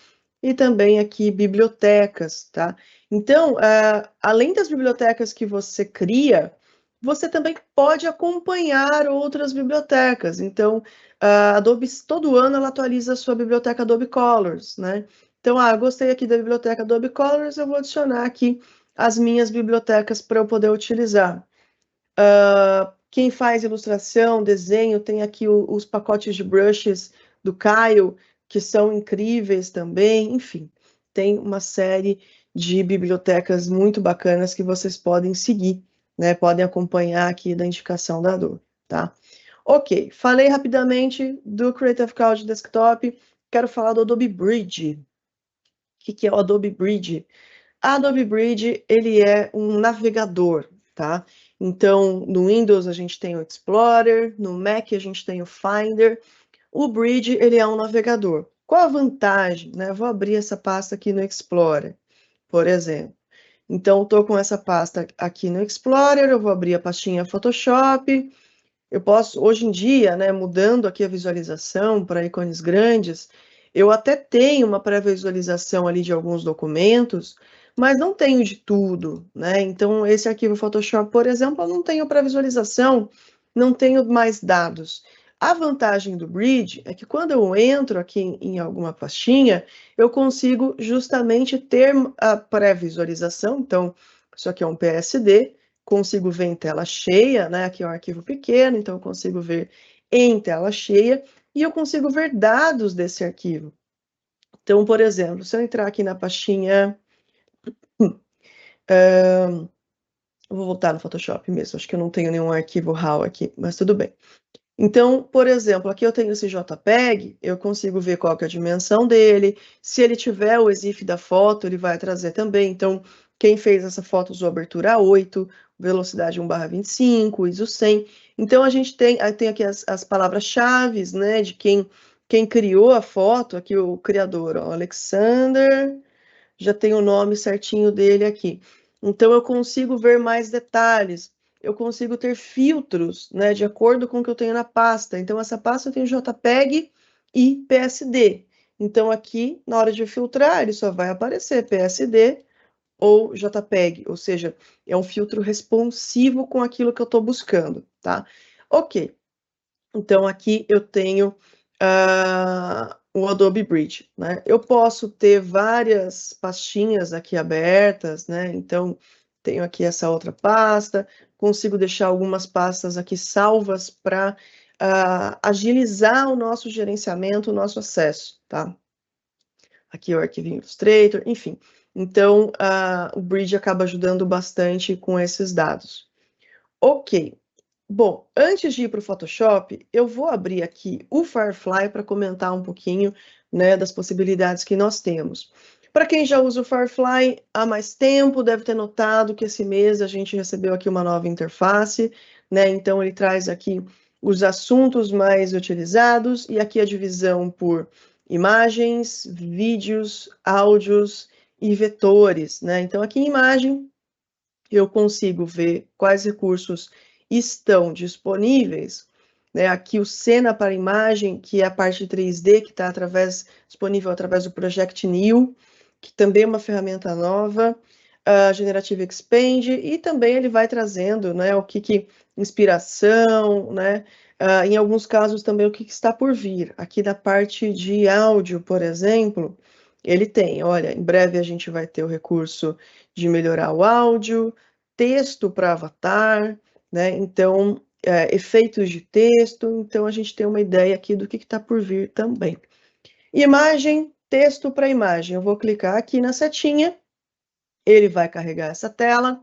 E também aqui bibliotecas, tá? Então, além das bibliotecas que você cria, você também pode acompanhar outras bibliotecas. Então, a Adobe, todo ano, ela atualiza a sua biblioteca Adobe Colors, né? Então, gostei aqui da biblioteca Adobe Colors, eu vou adicionar aqui as minhas bibliotecas para eu poder utilizar. Quem faz ilustração, desenho, tem aqui os pacotes de brushes do Caio, que são incríveis também, enfim, tem uma série de bibliotecas muito bacanas que vocês podem seguir, né? Podem acompanhar aqui da indicação da Adobe, tá? Ok, falei rapidamente do Creative Cloud Desktop, quero falar do Adobe Bridge. O que é o Adobe Bridge? A Adobe Bridge, ele é um navegador, tá? Então, no Windows a gente tem o Explorer, no Mac a gente tem o Finder. O Bridge, ele é um navegador. Qual a vantagem, né? Eu vou abrir essa pasta aqui no Explorer, por exemplo. Então, estou com essa pasta aqui no Explorer, eu vou abrir a pastinha Photoshop. Eu posso, hoje em dia, né, mudando aqui a visualização para ícones grandes, eu até tenho uma pré-visualização ali de alguns documentos, mas não tenho de tudo, né? Então, esse arquivo Photoshop, por exemplo, eu não tenho pré-visualização, não tenho mais dados. A vantagem do Bridge é que quando eu entro aqui em alguma pastinha, eu consigo justamente ter a pré-visualização. Então, isso aqui é um PSD, consigo ver em tela cheia, né? Aqui é um arquivo pequeno, então eu consigo ver em tela cheia, e eu consigo ver dados desse arquivo. Então, por exemplo, se eu entrar aqui na pastinha... vou voltar no Photoshop mesmo, acho que eu não tenho nenhum arquivo RAW aqui, mas tudo bem. Então, por exemplo, aqui eu tenho esse JPEG, eu consigo ver qual que é a dimensão dele, se ele tiver o EXIF da foto, ele vai trazer também. Então, quem fez essa foto usou abertura 8, velocidade 1/25, ISO 100. Então, a gente tem aqui as palavras-chave, né, de quem criou a foto, aqui o criador, ó, Alexander, já tem o nome certinho dele aqui. Então, eu consigo ver mais detalhes. Eu consigo ter filtros, né, de acordo com o que eu tenho na pasta. Então, essa pasta eu tenho JPEG e PSD. Então, aqui, na hora de filtrar, ele só vai aparecer PSD ou JPEG, ou seja, é um filtro responsivo com aquilo que eu estou buscando, tá? Ok. Então, aqui eu tenho o Adobe Bridge, né? Eu posso ter várias pastinhas aqui abertas, né? Então, tenho aqui essa outra pasta, consigo deixar algumas pastas aqui salvas para agilizar o nosso gerenciamento, o nosso acesso, tá? Aqui o arquivo Illustrator, enfim. Então, o Bridge acaba ajudando bastante com esses dados. Ok. Bom, antes de ir para o Photoshop, eu vou abrir aqui o Firefly para comentar um pouquinho, né, das possibilidades que nós temos. Para quem já usa o Firefly há mais tempo, deve ter notado que esse mês a gente recebeu aqui uma nova interface, né? Então ele traz aqui os assuntos mais utilizados e aqui a divisão por imagens, vídeos, áudios e vetores, né? Então aqui em imagem eu consigo ver quais recursos estão disponíveis, né? Aqui o Cena para Imagem, que é a parte 3D, que está disponível através do Project New, que também é uma ferramenta nova, a Generative Expand, e também ele vai trazendo, né, o que inspiração, né? Em alguns casos também o que está por vir. Aqui da parte de áudio, por exemplo, ele tem, olha, em breve a gente vai ter o recurso de melhorar o áudio, texto para avatar, né? Então, efeitos de texto, então a gente tem uma ideia aqui do que está por vir também. Imagem, texto para imagem. Eu vou clicar aqui na setinha, ele vai carregar essa tela.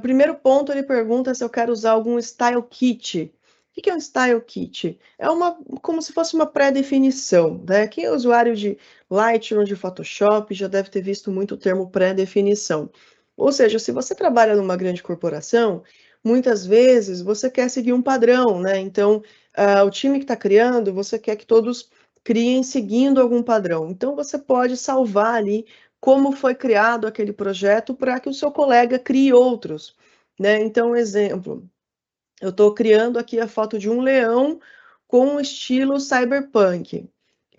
Primeiro ponto, ele pergunta se eu quero usar algum Style Kit. O que é um Style Kit? É como se fosse uma pré-definição, né? Quem é usuário de Lightroom, de Photoshop, já deve ter visto muito o termo pré-definição. Ou seja, se você trabalha numa grande corporação, muitas vezes você quer seguir um padrão, né? Então, o time que está criando, você quer que todos criem seguindo algum padrão. Então, você pode salvar ali como foi criado aquele projeto para que o seu colega crie outros, né? Então, exemplo, eu estou criando aqui a foto de um leão com um estilo cyberpunk,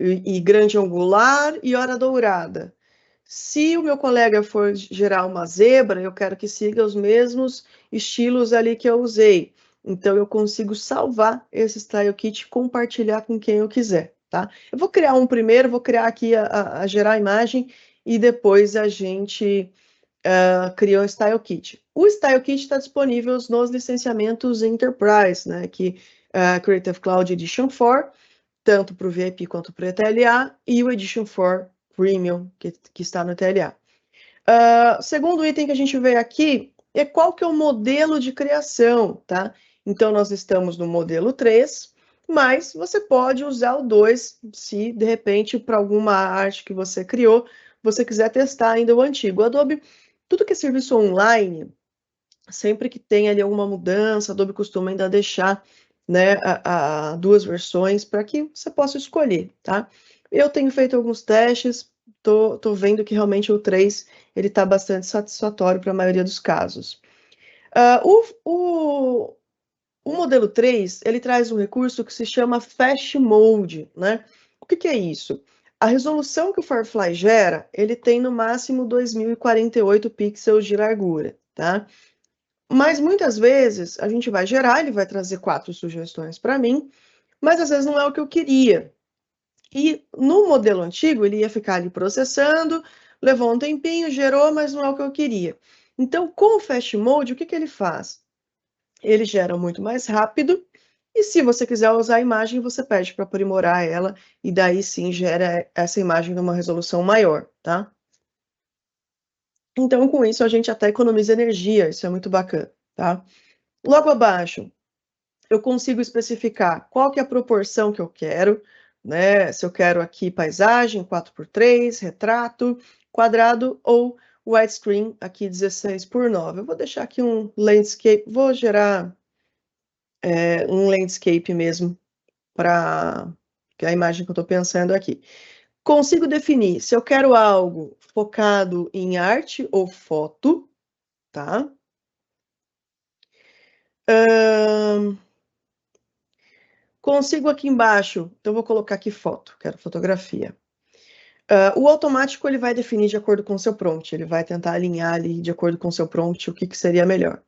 e grande angular e hora dourada. Se o meu colega for gerar uma zebra, eu quero que siga os mesmos estilos ali que eu usei. Então, eu consigo salvar esse Style Kit e compartilhar com quem eu quiser, tá? Eu vou criar um primeiro, vou criar aqui a gerar a imagem e depois a gente criou o Style Kit. O Style Kit está disponível nos licenciamentos Enterprise, né? Que Creative Cloud Edition 4, tanto para o VIP quanto para o ETLA, e o Edition 4 Premium, que está no ETLA. O segundo item que a gente vê aqui é qual que é o modelo de criação, tá? Então, nós estamos no modelo 3, mas você pode usar o 2, se, de repente, para alguma arte que você criou, você quiser testar ainda o antigo. O Adobe, tudo que é serviço online, sempre que tem ali alguma mudança, a Adobe costuma ainda deixar, né, duas versões para que você possa escolher, tá? Eu tenho feito alguns testes, tô vendo que realmente o 3 ele está bastante satisfatório para a maioria dos casos. O modelo 3, ele traz um recurso que se chama Fast Mode, né? O que é isso? A resolução que o Firefly gera, ele tem no máximo 2048 pixels de largura, tá? Mas muitas vezes a gente vai gerar, ele vai trazer 4 sugestões para mim, mas às vezes não é o que eu queria. E no modelo antigo, ele ia ficar ali processando, levou um tempinho, gerou, mas não é o que eu queria. Então, com o Fast Mode, o que ele faz? Ele gera muito mais rápido E se você quiser usar a imagem, você pede para aprimorar ela, e daí sim gera essa imagem numa resolução maior, tá? Então, com isso, a gente até economiza energia, isso é muito bacana, tá? Logo abaixo, eu consigo especificar qual que é a proporção que eu quero, né? Se eu quero aqui paisagem, 4:3, retrato, quadrado ou widescreen, aqui 16:9. Eu vou deixar aqui um landscape, vou gerar um landscape mesmo, para a imagem que eu estou pensando aqui. Consigo definir se eu quero algo focado em arte ou foto, tá? Consigo aqui embaixo, então vou colocar aqui foto, quero fotografia. O automático ele vai definir de acordo com o seu prompt, ele vai tentar alinhar ali de acordo com o seu prompt o que seria melhor.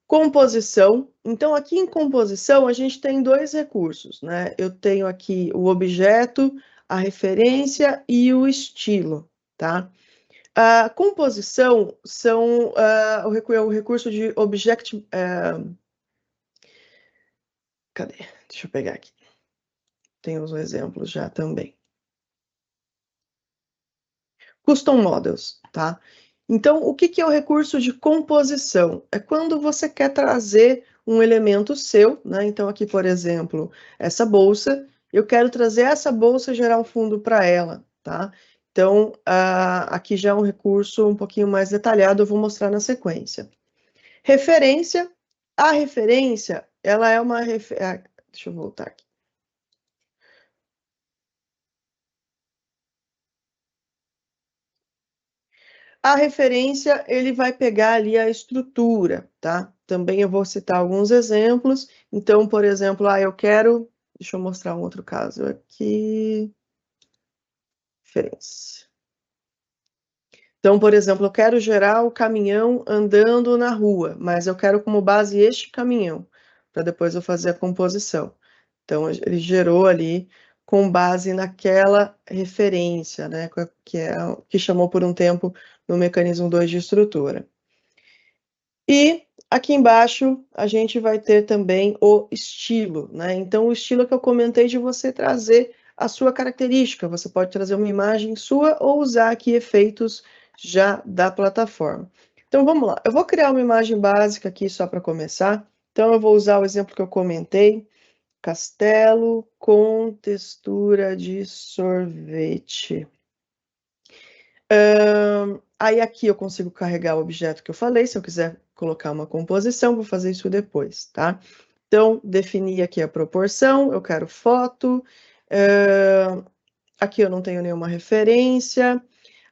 Composição, então aqui em composição a gente tem dois recursos, né? Eu tenho aqui o objeto, a referência e o estilo, tá? A composição são o recurso de object... cadê? Deixa eu pegar aqui. Tem os exemplos já também. Custom Models, tá? Então, o que é o recurso de composição? É quando você quer trazer um elemento seu, né? Então, aqui, por exemplo, essa bolsa, eu quero trazer essa bolsa e gerar um fundo para ela, tá? Então, aqui já é um recurso um pouquinho mais detalhado, eu vou mostrar na sequência. Referência, a referência, ela é uma... deixa eu voltar aqui. A referência, ele vai pegar ali a estrutura, tá? Também eu vou citar alguns exemplos. Então, por exemplo, eu quero... Deixa eu mostrar um outro caso aqui. Referência. Então, por exemplo, eu quero gerar o caminhão andando na rua, mas eu quero como base este caminhão, para depois eu fazer a composição. Então, ele gerou ali com base naquela referência, né, que chamou por um tempo no mecanismo 2 de estrutura. E aqui embaixo a gente vai ter também o estilo, né? Então, o estilo que eu comentei de você trazer a sua característica, você pode trazer uma imagem sua ou usar aqui efeitos já da plataforma. Então, vamos lá. Eu vou criar uma imagem básica aqui só para começar. Então, eu vou usar o exemplo que eu comentei, castelo com textura de sorvete. Aí aqui eu consigo carregar o objeto que eu falei, se eu quiser colocar uma composição, vou fazer isso depois, tá? Então, definir aqui a proporção, eu quero foto, aqui eu não tenho nenhuma referência,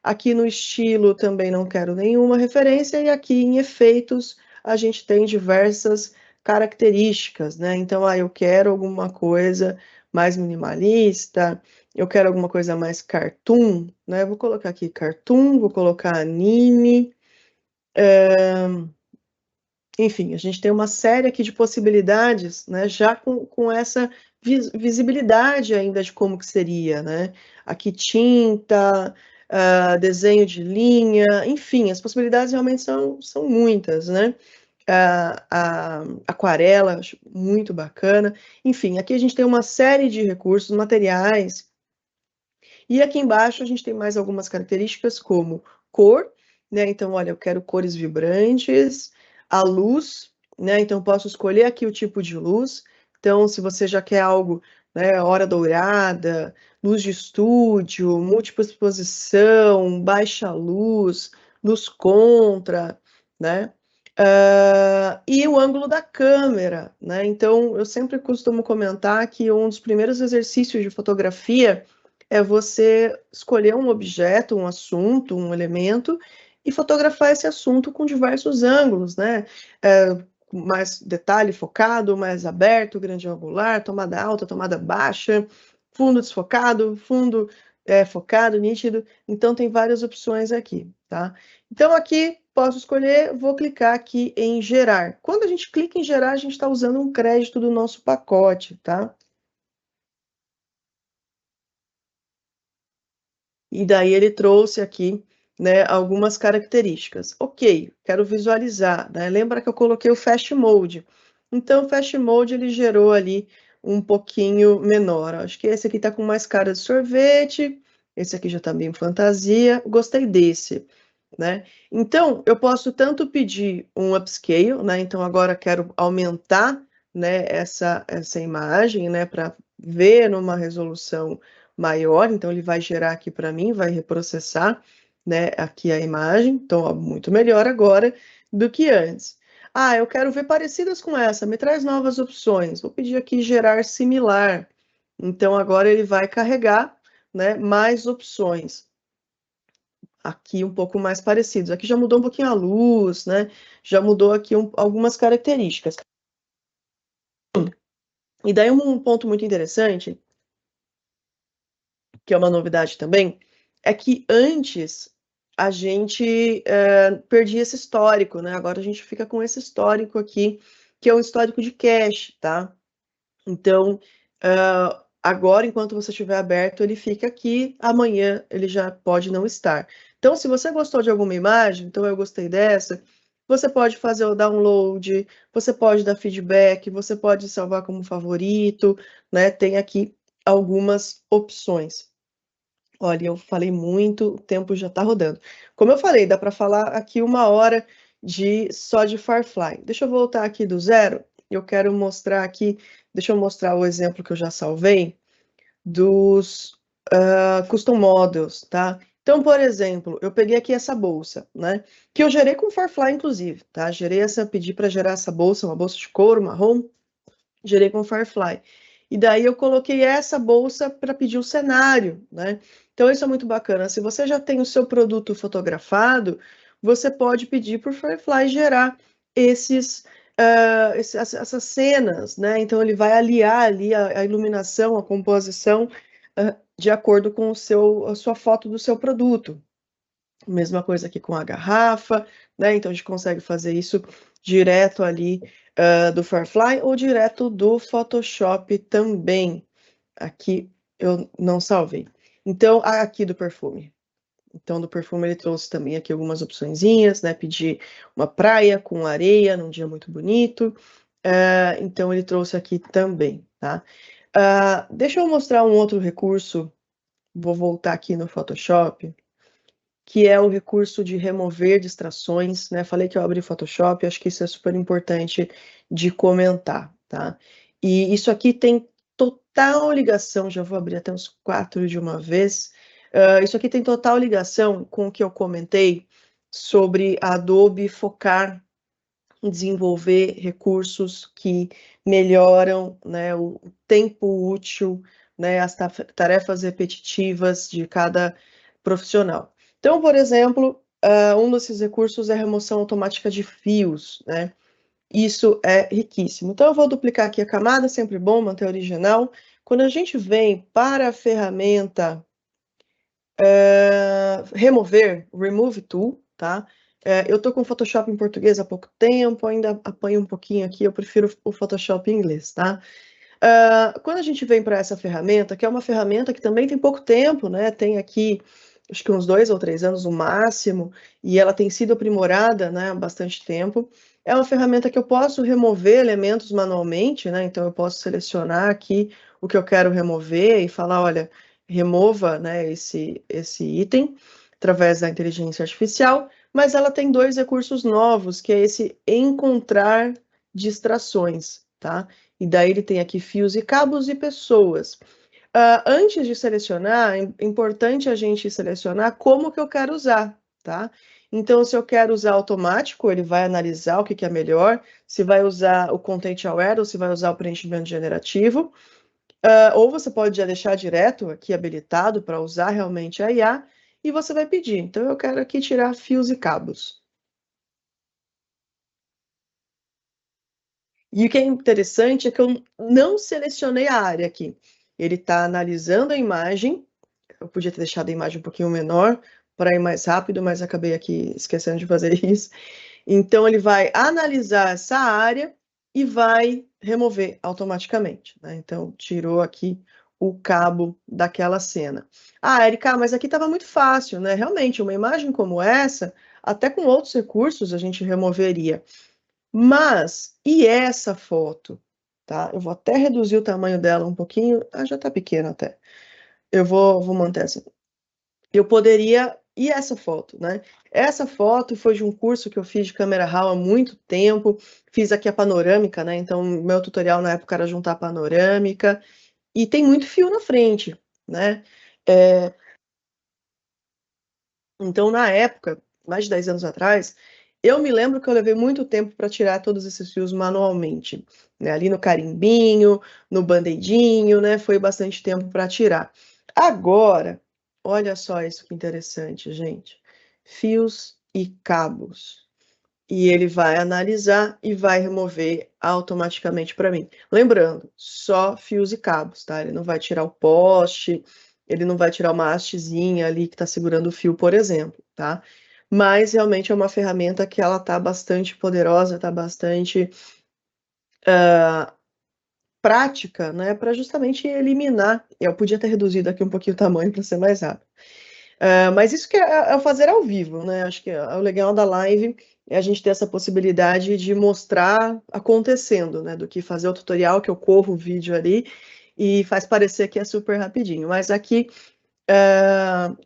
aqui no estilo também não quero nenhuma referência, e aqui em efeitos a gente tem diversas características, né? Então, eu quero alguma coisa mais minimalista, eu quero alguma coisa mais cartoon, né? Vou colocar aqui cartoon, vou colocar anime. Enfim, a gente tem uma série aqui de possibilidades, né? Já com essa visibilidade ainda de como que seria, né? Aqui tinta, desenho de linha, enfim, as possibilidades realmente são muitas, né? A aquarela, acho muito bacana. Enfim, aqui a gente tem uma série de recursos, materiais. E aqui embaixo a gente tem mais algumas características como cor, né? Então, olha, eu quero cores vibrantes, a luz, né? Então, posso escolher aqui o tipo de luz. Então, se você já quer algo, né, hora dourada, luz de estúdio, múltipla exposição, baixa luz, luz contra, né? E o ângulo da câmera, né? Então, eu sempre costumo comentar que um dos primeiros exercícios de fotografia é você escolher um objeto, um assunto, um elemento, e fotografar esse assunto com diversos ângulos, né? Mais detalhe focado, mais aberto, grande angular, tomada alta, tomada baixa, fundo desfocado, fundo focado, nítido. Então, tem várias opções aqui, tá? Então, aqui, posso escolher, vou clicar aqui em gerar. Quando a gente clica em gerar, a gente está usando um crédito do nosso pacote, tá? E daí ele trouxe aqui, né, algumas características. Ok, quero visualizar, né? Lembra que eu coloquei o Fast Mode. Então, o Fast Mode, ele gerou ali um pouquinho menor. Acho que esse aqui tá com mais cara de sorvete, esse aqui já tá bem fantasia, gostei desse, né? Então, eu posso tanto pedir um upscale, né? Então, agora quero aumentar, né, essa imagem, né, para ver numa resolução maior. Então, ele vai gerar aqui para mim, vai reprocessar, né, aqui a imagem. Então, ó, muito melhor agora do que antes. Ah, eu quero ver parecidas com essa, me traz novas opções. Vou pedir aqui gerar similar. Então, agora ele vai carregar, né, mais opções. Aqui um pouco mais parecidos. Aqui já mudou um pouquinho a luz, né? Já mudou aqui algumas características. E daí um ponto muito interessante, que é uma novidade também, é que antes a gente perdia esse histórico, né? Agora a gente fica com esse histórico aqui, que é um histórico de cache, tá? Então, agora, enquanto você estiver aberto, ele fica aqui, amanhã ele já pode não estar. Então, se você gostou de alguma imagem, então eu gostei dessa, você pode fazer o download, você pode dar feedback, você pode salvar como favorito, né? Tem aqui algumas opções. Olha, eu falei muito, o tempo já está rodando. Como eu falei, dá para falar aqui 1 hora só de Firefly. Deixa eu voltar aqui do zero. Eu quero mostrar aqui, deixa eu mostrar o exemplo que eu já salvei dos custom models, tá? Então, por exemplo, eu peguei aqui essa bolsa, né? Que eu gerei com Firefly, inclusive, tá? Pedi para gerar essa bolsa, uma bolsa de couro marrom, gerei com Firefly. E daí eu coloquei essa bolsa para pedir o cenário, né? Então isso é muito bacana. Se você já tem o seu produto fotografado, você pode pedir para o Firefly gerar essas cenas, né? Então ele vai aliar ali a iluminação, a composição, de acordo com a sua foto do seu produto. Mesma coisa aqui com a garrafa, né? Então a gente consegue fazer isso direto ali do Firefly ou direto do Photoshop também. Aqui eu não salvei. Então, aqui do perfume. Então, do perfume ele trouxe também aqui algumas opçõezinhas, né? Pedir uma praia com areia num dia muito bonito. Então, ele trouxe aqui também, tá? Deixa eu mostrar um outro recurso. Vou voltar aqui no Photoshop, que é o recurso de remover distrações, né? Falei que eu abri Photoshop, acho que isso é super importante de comentar, tá? E isso aqui tem total ligação, já vou abrir até uns 4 de uma vez. Isso aqui tem total ligação com o que eu comentei sobre a Adobe focar em desenvolver recursos que melhoram, né, o tempo útil, né, as tarefas repetitivas de cada profissional. Então, por exemplo, um desses recursos é a remoção automática de fios, né? Isso é riquíssimo. Então, eu vou duplicar aqui a camada, sempre bom manter original. Quando a gente vem para a ferramenta remover, Remove Tool, tá? Eu estou com o Photoshop em português há pouco tempo, ainda apanho um pouquinho aqui, eu prefiro o Photoshop em inglês, tá? Quando a gente vem para essa ferramenta, que é uma ferramenta que também tem pouco tempo, né? Tem aqui, acho que uns 2 ou 3 anos no máximo, e ela tem sido aprimorada, né, há bastante tempo. É uma ferramenta que eu posso remover elementos manualmente, né? Então eu posso selecionar aqui o que eu quero remover e falar, olha, remova, né, esse item através da inteligência artificial, mas ela tem 2 recursos novos, que é esse encontrar distrações, tá? E daí ele tem aqui fios e cabos e pessoas. Antes de selecionar, é importante a gente selecionar como que eu quero usar, tá? Então, se eu quero usar automático, ele vai analisar o que é melhor, se vai usar o Content Aware ou se vai usar o preenchimento generativo. Ou você pode já deixar direto aqui habilitado para usar realmente a IA, e você vai pedir. Então, eu quero aqui tirar fios e cabos. E o que é interessante é que eu não selecionei a área aqui. Ele está analisando a imagem. Eu podia ter deixado a imagem um pouquinho menor para ir mais rápido, mas acabei aqui esquecendo de fazer isso. Então, ele vai analisar essa área e vai remover automaticamente, né? Então, tirou aqui o cabo daquela cena. Erika, mas aqui estava muito fácil, né? Realmente, uma imagem como essa, até com outros recursos a gente removeria. Mas, e essa foto, tá? Eu vou até reduzir o tamanho dela um pouquinho. Ah, já tá pequena até. Eu vou manter assim. Eu poderia... E essa foto, né? Essa foto foi de um curso que eu fiz de câmera RAW há muito tempo. Fiz aqui a panorâmica, né? Então, meu tutorial na época era juntar a panorâmica. E tem muito fio na frente, né? Então, na época, mais de 10 anos atrás, eu me lembro que eu levei muito tempo para tirar todos esses fios manualmente, né? Ali no carimbinho, no band-aidinho, né? Foi bastante tempo para tirar. Agora, olha só isso que interessante, gente. Fios e cabos. E ele vai analisar e vai remover automaticamente para mim. Lembrando, só fios e cabos, tá? Ele não vai tirar o poste, ele não vai tirar uma hastezinha ali que está segurando o fio, por exemplo, tá? Mas realmente é uma ferramenta que ela tá bastante poderosa, tá bastante prática, né? Para justamente eliminar. Eu podia ter reduzido aqui um pouquinho o tamanho para ser mais rápido. Mas isso que é o fazer ao vivo, né? Acho que o legal da live é a gente ter essa possibilidade de mostrar acontecendo, né? Do que fazer o tutorial, que eu corro o vídeo ali e faz parecer que é super rapidinho. Mas aqui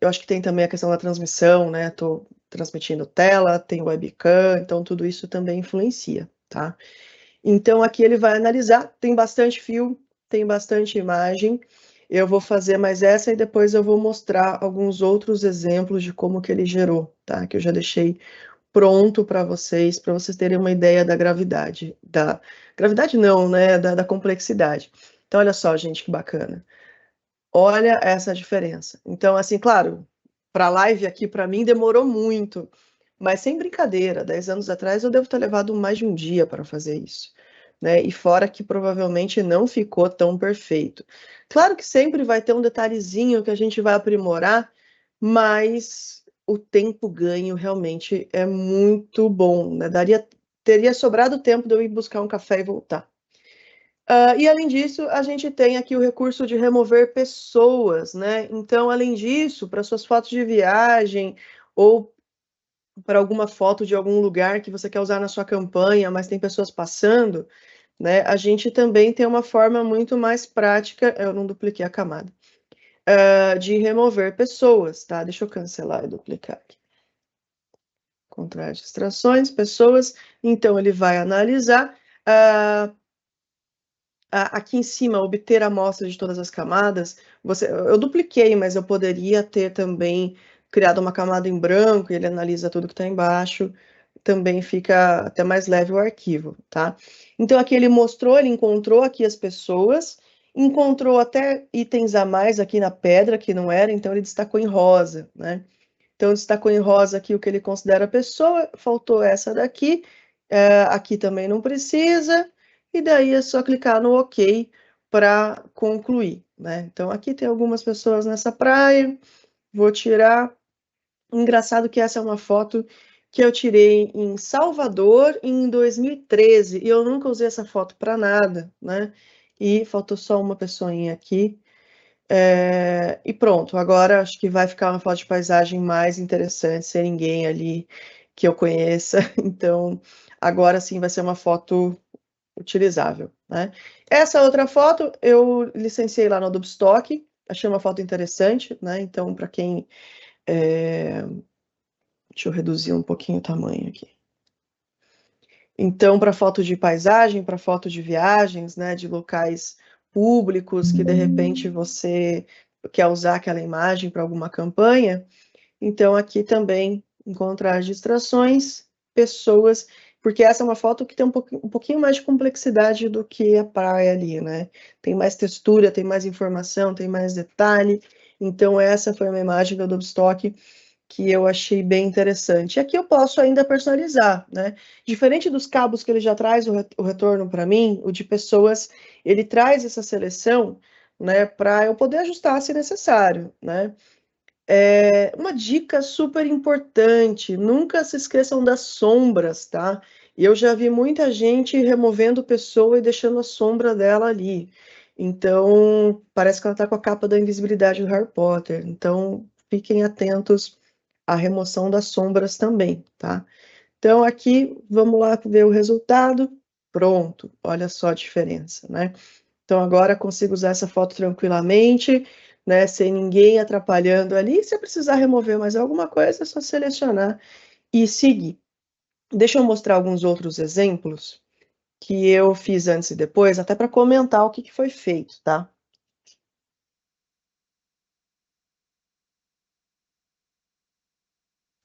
eu acho que tem também a questão da transmissão, né? Estou transmitindo tela, tem webcam, então tudo isso também influencia, tá? Então aqui ele vai analisar, tem bastante fio, tem bastante imagem. Eu vou fazer mais essa e depois eu vou mostrar alguns outros exemplos de como que ele gerou, tá? Que eu já deixei pronto para vocês terem uma ideia da gravidade. Da gravidade não, né? Da complexidade. Então, olha só, gente, que bacana. Olha essa diferença. Então, assim, claro, para a live aqui, para mim, demorou muito. Mas sem brincadeira, 10 anos atrás eu devo ter levado mais de um dia para fazer isso, né? E fora que provavelmente não ficou tão perfeito. Claro que sempre vai ter um detalhezinho que a gente vai aprimorar, mas o tempo ganho realmente é muito bom, né? Teria sobrado tempo de eu ir buscar um café e voltar. E além disso, a gente tem aqui o recurso de remover pessoas, né? Então, além disso, para suas fotos de viagem ou para alguma foto de algum lugar que você quer usar na sua campanha, mas tem pessoas passando, né? A gente também tem uma forma muito mais prática, eu não dupliquei a camada, de remover pessoas, tá? Deixa eu cancelar e duplicar aqui. Contrar distrações, pessoas, então ele vai analisar, aqui em cima, obter a amostra de todas as camadas, eu dupliquei, mas eu poderia ter também criado uma camada em branco, e ele analisa tudo que está embaixo, também fica até mais leve o arquivo, tá? Então, aqui ele encontrou aqui as pessoas, encontrou até itens a mais aqui na pedra, que não era, então ele destacou em rosa, né? Então, destacou em rosa aqui o que ele considera pessoa, faltou essa daqui, aqui também não precisa, e daí é só clicar no OK para concluir, né? Então, aqui tem algumas pessoas nessa praia, vou tirar. Engraçado que essa é uma foto que eu tirei em Salvador em 2013, e eu nunca usei essa foto para nada, né? E faltou só uma pessoinha aqui. E pronto, agora acho que vai ficar uma foto de paisagem mais interessante, sem ninguém ali que eu conheça. Então, agora sim vai ser uma foto utilizável, né? Essa outra foto eu licenciei lá no Adobe Stock, achei uma foto interessante, né? Então, para quem... Deixa eu reduzir um pouquinho o tamanho aqui. Então, para foto de paisagem, para foto de viagens, né, de locais públicos que de repente você quer usar aquela imagem para alguma campanha, então aqui também encontrar distrações, pessoas, porque essa é uma foto que tem um pouquinho mais de complexidade do que a praia ali, né? Tem mais textura, tem mais informação, tem mais detalhe. Então essa foi uma imagem do Adobe Stock que eu achei bem interessante. E aqui eu posso ainda personalizar, né? Diferente dos cabos que ele já traz o retorno para mim, o de pessoas, ele traz essa seleção, né, para eu poder ajustar se necessário, né? Uma dica super importante, nunca se esqueçam das sombras, tá? Eu já vi muita gente removendo pessoa e deixando a sombra dela ali. Então, parece que ela tá com a capa da invisibilidade do Harry Potter. Então, fiquem atentos à remoção das sombras também, tá? Então, aqui, vamos lá ver o resultado. Pronto, olha só a diferença, né? Então, agora consigo usar essa foto tranquilamente, né? Sem ninguém atrapalhando ali. Se eu precisar remover mais alguma coisa, é só selecionar e seguir. Deixa eu mostrar alguns outros exemplos que eu fiz antes e depois, até para comentar o que foi feito, tá?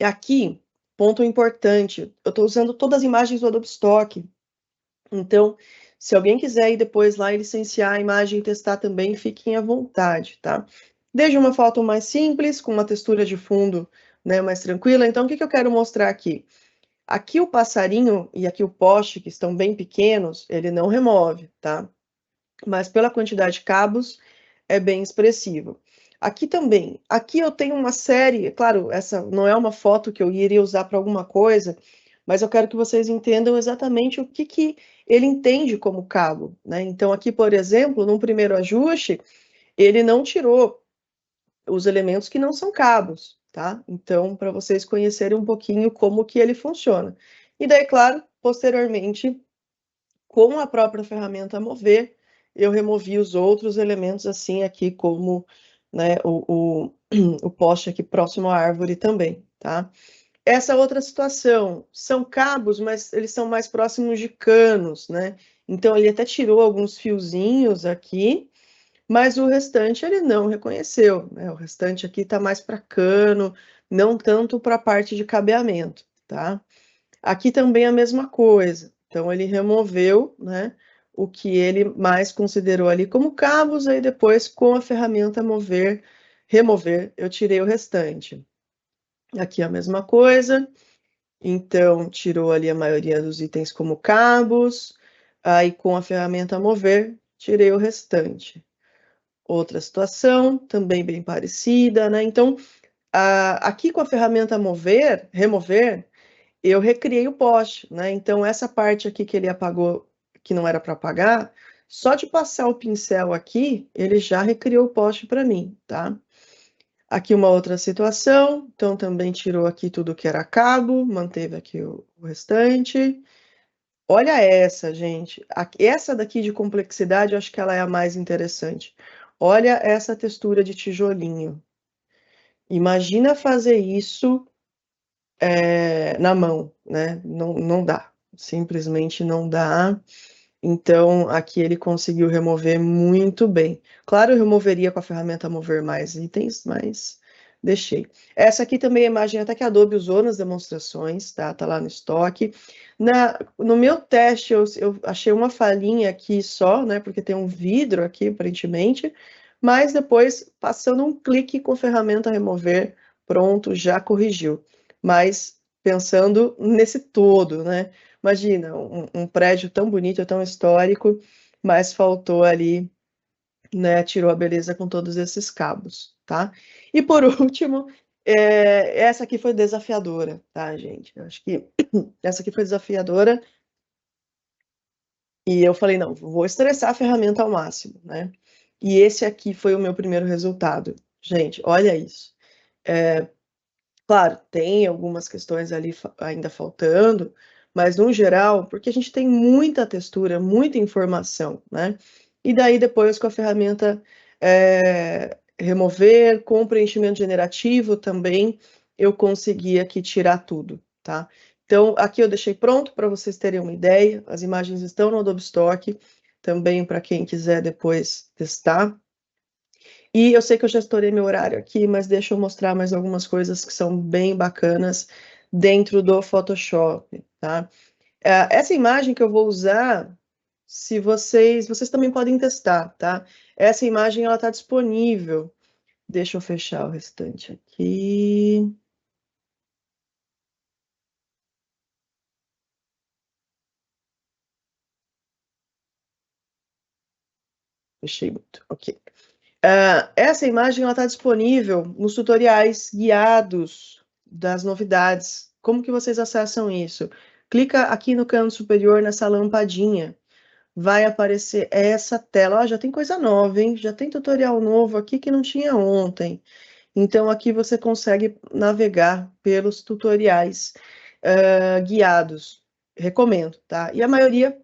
E aqui, ponto importante, eu estou usando todas as imagens do Adobe Stock. Então, se alguém quiser ir depois lá e licenciar a imagem e testar também, fiquem à vontade, tá? Desde uma foto mais simples, com uma textura de fundo, né, mais tranquila. Então, o que eu quero mostrar aqui? Aqui o passarinho e aqui o poste, que estão bem pequenos, ele não remove, tá? Mas pela quantidade de cabos, é bem expressivo. Aqui também, aqui eu tenho uma série, claro, essa não é uma foto que eu iria usar para alguma coisa, mas eu quero que vocês entendam exatamente o que ele entende como cabo, né? Então aqui, por exemplo, num primeiro ajuste, ele não tirou os elementos que não são cabos, tá? Então, para vocês conhecerem um pouquinho como que ele funciona. E daí, claro, posteriormente, com a própria ferramenta Mover, eu removi os outros elementos, assim, aqui como, né, o poste aqui próximo à árvore também, tá? Essa outra situação, são cabos, mas eles são mais próximos de canos, né? Então, ele até tirou alguns fiozinhos aqui, mas o restante ele não reconheceu, né? O restante aqui tá mais para cano, não tanto para a parte de cabeamento, tá? Aqui também a mesma coisa. Então, ele removeu, né, o que ele mais considerou ali como cabos, aí depois, com a ferramenta remover, eu tirei o restante. Aqui a mesma coisa. Então, tirou ali a maioria dos itens como cabos, aí com a ferramenta mover, tirei o restante. Outra situação, também bem parecida, né? Então, aqui com a ferramenta remover, eu recriei o poste, né? Então, essa parte aqui que ele apagou, que não era para apagar, só de passar o pincel aqui, ele já recriou o poste para mim, tá? Aqui uma outra situação, então também tirou aqui tudo que era cabo, manteve aqui o restante. Olha essa, gente. Essa daqui de complexidade, eu acho que ela é a mais interessante. Olha essa textura de tijolinho. Imagina fazer isso na mão, né? Não dá. Simplesmente não dá. Então, aqui ele conseguiu remover muito bem. Claro, eu removeria com a ferramenta mover mais itens, mas deixei. Essa aqui também é a imagem até que a Adobe usou nas demonstrações, tá? Tá lá no estoque. No meu teste, eu achei uma falhinha aqui só, né? Porque tem um vidro aqui, aparentemente. Mas depois, passando um clique com a ferramenta remover, pronto, já corrigiu. Mas pensando nesse todo, né? Imagina, um prédio tão bonito, tão histórico, mas faltou ali, né, tirou a beleza com todos esses cabos, tá? E por último, essa aqui foi desafiadora, tá, gente? Eu acho que essa aqui foi desafiadora, e eu falei, não, vou estressar a ferramenta ao máximo, né? E esse aqui foi o meu primeiro resultado. Gente, olha isso. Claro, tem algumas questões ali ainda faltando, mas no geral, porque a gente tem muita textura, muita informação, né? E daí depois com a ferramenta remover, com preenchimento generativo também, eu consegui aqui tirar tudo, tá? Então, aqui eu deixei pronto para vocês terem uma ideia, as imagens estão no Adobe Stock, também para quem quiser depois testar. E eu sei que eu já estourei meu horário aqui, mas deixa eu mostrar mais algumas coisas que são bem bacanas dentro do Photoshop, tá? Essa imagem que eu vou usar, se vocês também podem testar, tá? Essa imagem, ela tá disponível. Deixa eu fechar o restante aqui. Fechei muito, ok. Essa imagem está disponível nos tutoriais guiados das novidades. Como que vocês acessam isso? Clica aqui no canto superior nessa lampadinha. Vai aparecer essa tela. Ó, já tem coisa nova, hein? Já tem tutorial novo aqui que não tinha ontem. Então, aqui você consegue navegar pelos tutoriais. guiados, recomendo, tá? E a maioria,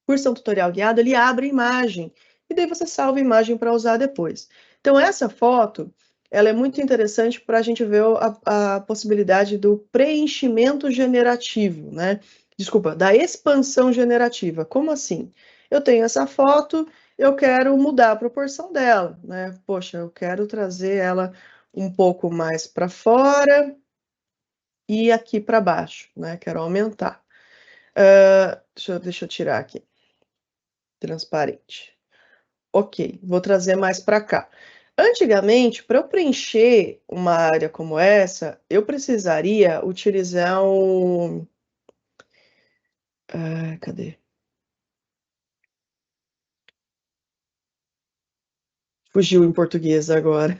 por ser um tutorial guiado, ele abre a imagem, e daí você salva a imagem para usar depois. Então, essa foto, ela é muito interessante para a gente ver a possibilidade do preenchimento generativo, né? Desculpa, da expansão generativa. Como assim? Eu tenho essa foto, eu quero mudar a proporção dela, né? Poxa, eu quero trazer ela um pouco mais para fora e aqui para baixo, né? Quero aumentar. Deixa eu tirar aqui. Transparente. Ok, vou trazer mais para cá. Antigamente, para eu preencher uma área como essa, eu precisaria utilizar um... cadê? Fugiu em português agora.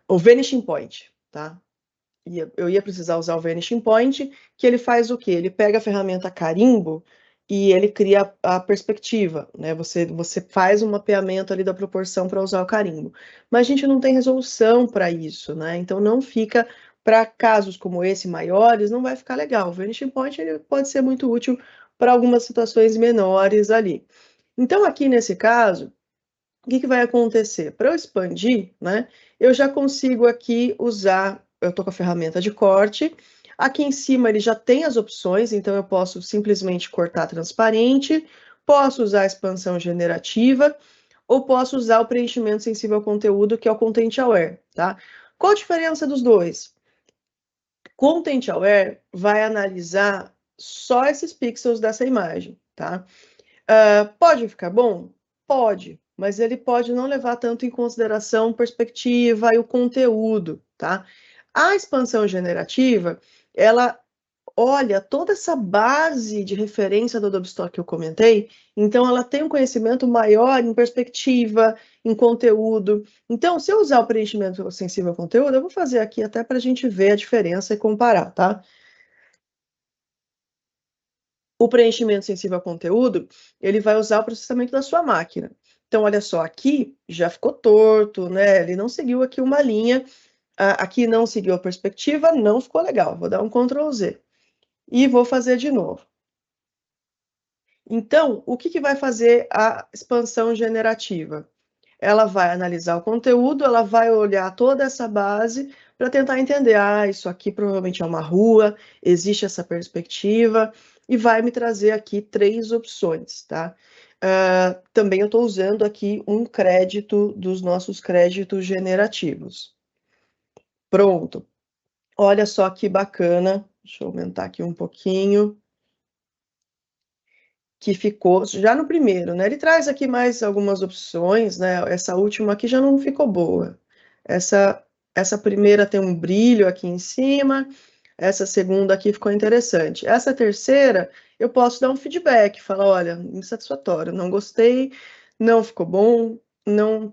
O Vanishing Point, tá? Eu ia precisar usar o Vanishing Point, que ele faz o quê? Ele pega a ferramenta carimbo e ele cria a perspectiva, né? Você faz um mapeamento ali da proporção para usar o carimbo. Mas a gente não tem resolução para isso, né? Então não fica, para casos como esse maiores, não vai ficar legal. O Vanishing Point ele pode ser muito útil para algumas situações menores ali. Então aqui nesse caso, o que vai acontecer? Para eu expandir, né, eu já consigo aqui usar, eu estou com a ferramenta de corte, aqui em cima ele já tem as opções, então eu posso simplesmente cortar transparente, posso usar a expansão generativa, ou posso usar o preenchimento sensível ao conteúdo, que é o Content Aware, tá? Qual a diferença dos dois? Content Aware vai analisar só esses pixels dessa imagem, tá? Pode ficar bom? Pode, mas ele pode não levar tanto em consideração perspectiva e o conteúdo, tá? A expansão generativa, ela olha toda essa base de referência do Adobe Stock que eu comentei, então ela tem um conhecimento maior em perspectiva, em conteúdo. Então, se eu usar o preenchimento sensível ao conteúdo, eu vou fazer aqui até para a gente ver a diferença e comparar, tá? O preenchimento sensível ao conteúdo, ele vai usar o processamento da sua máquina. Então, olha só, aqui já ficou torto, né? Ele não seguiu aqui uma linha, aqui não seguiu a perspectiva, não ficou legal. Vou dar um Ctrl Z. E vou fazer de novo. Então, o que vai fazer a expansão generativa? Ela vai analisar o conteúdo, ela vai olhar toda essa base para tentar entender, isso aqui provavelmente é uma rua, existe essa perspectiva, e vai me trazer aqui 3 opções, tá? Também eu estou usando aqui um crédito dos nossos créditos generativos. Pronto. Olha só que bacana. Deixa eu aumentar aqui um pouquinho. Que ficou já no primeiro, né? Ele traz aqui mais algumas opções, né? Essa última aqui já não ficou boa. Essa primeira tem um brilho aqui em cima, essa segunda aqui ficou interessante. Essa terceira, eu posso dar um feedback, falar, olha, insatisfatório, não gostei, não ficou bom, não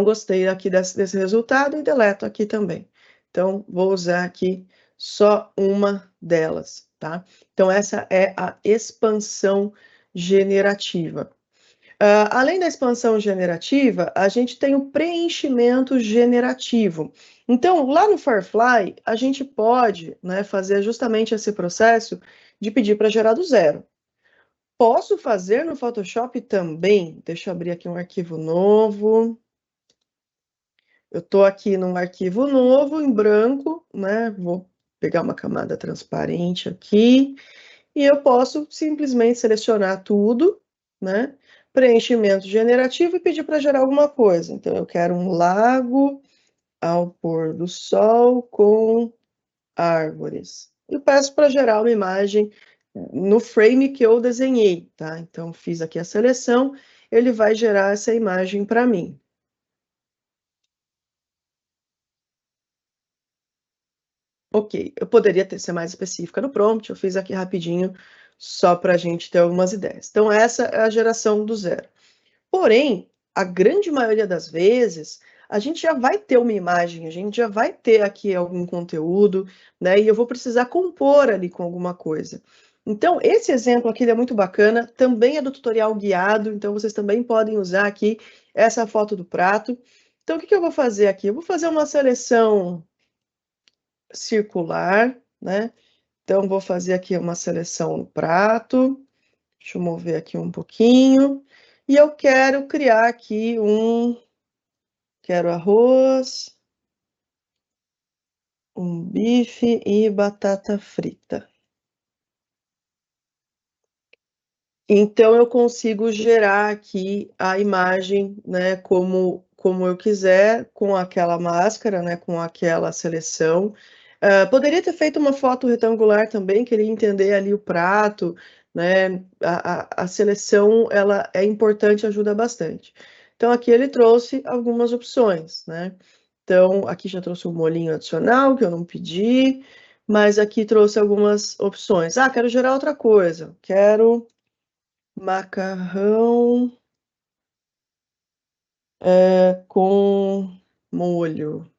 gostei aqui desse resultado e deleto aqui também. Então, vou usar aqui só uma delas, tá? Então, essa é a expansão generativa. Além da expansão generativa, a gente tem o preenchimento generativo. Então, lá no Firefly, a gente pode, né, fazer justamente esse processo de pedir para gerar do zero. Posso fazer no Photoshop também. Deixa eu abrir aqui um arquivo novo. Eu estou aqui num arquivo novo, em branco, né? Vou pegar uma camada transparente aqui. E eu posso simplesmente selecionar tudo, né? Preenchimento generativo e pedir para gerar alguma coisa. Então, eu quero um lago ao pôr do sol com árvores. E peço para gerar uma imagem no frame que eu desenhei, tá? Então, fiz aqui a seleção, ele vai gerar essa imagem para mim. Ok, eu poderia ser mais específica no prompt, eu fiz aqui rapidinho, só para a gente ter algumas ideias. Então, essa é a geração do zero. Porém, a grande maioria das vezes, a gente já vai ter uma imagem, a gente já vai ter aqui algum conteúdo, né? E eu vou precisar compor ali com alguma coisa. Então, esse exemplo aqui é muito bacana, também é do tutorial guiado, então vocês também podem usar aqui essa foto do prato. Então, o que eu vou fazer aqui? Eu vou fazer uma seleção circular, né? Então, vou fazer aqui uma seleção no prato. Deixa eu mover aqui um pouquinho. E eu quero criar aqui quero arroz, um bife e batata frita. Então, eu consigo gerar aqui a imagem, né, como eu quiser, com aquela máscara, né, com aquela seleção. Poderia ter feito uma foto retangular também, queria entender ali o prato, né, a seleção, ela é importante, ajuda bastante. Então, aqui ele trouxe algumas opções, né. Então, aqui já trouxe um molhinho adicional, que eu não pedi, mas aqui trouxe algumas opções. Ah, quero gerar outra coisa, quero macarrão com molho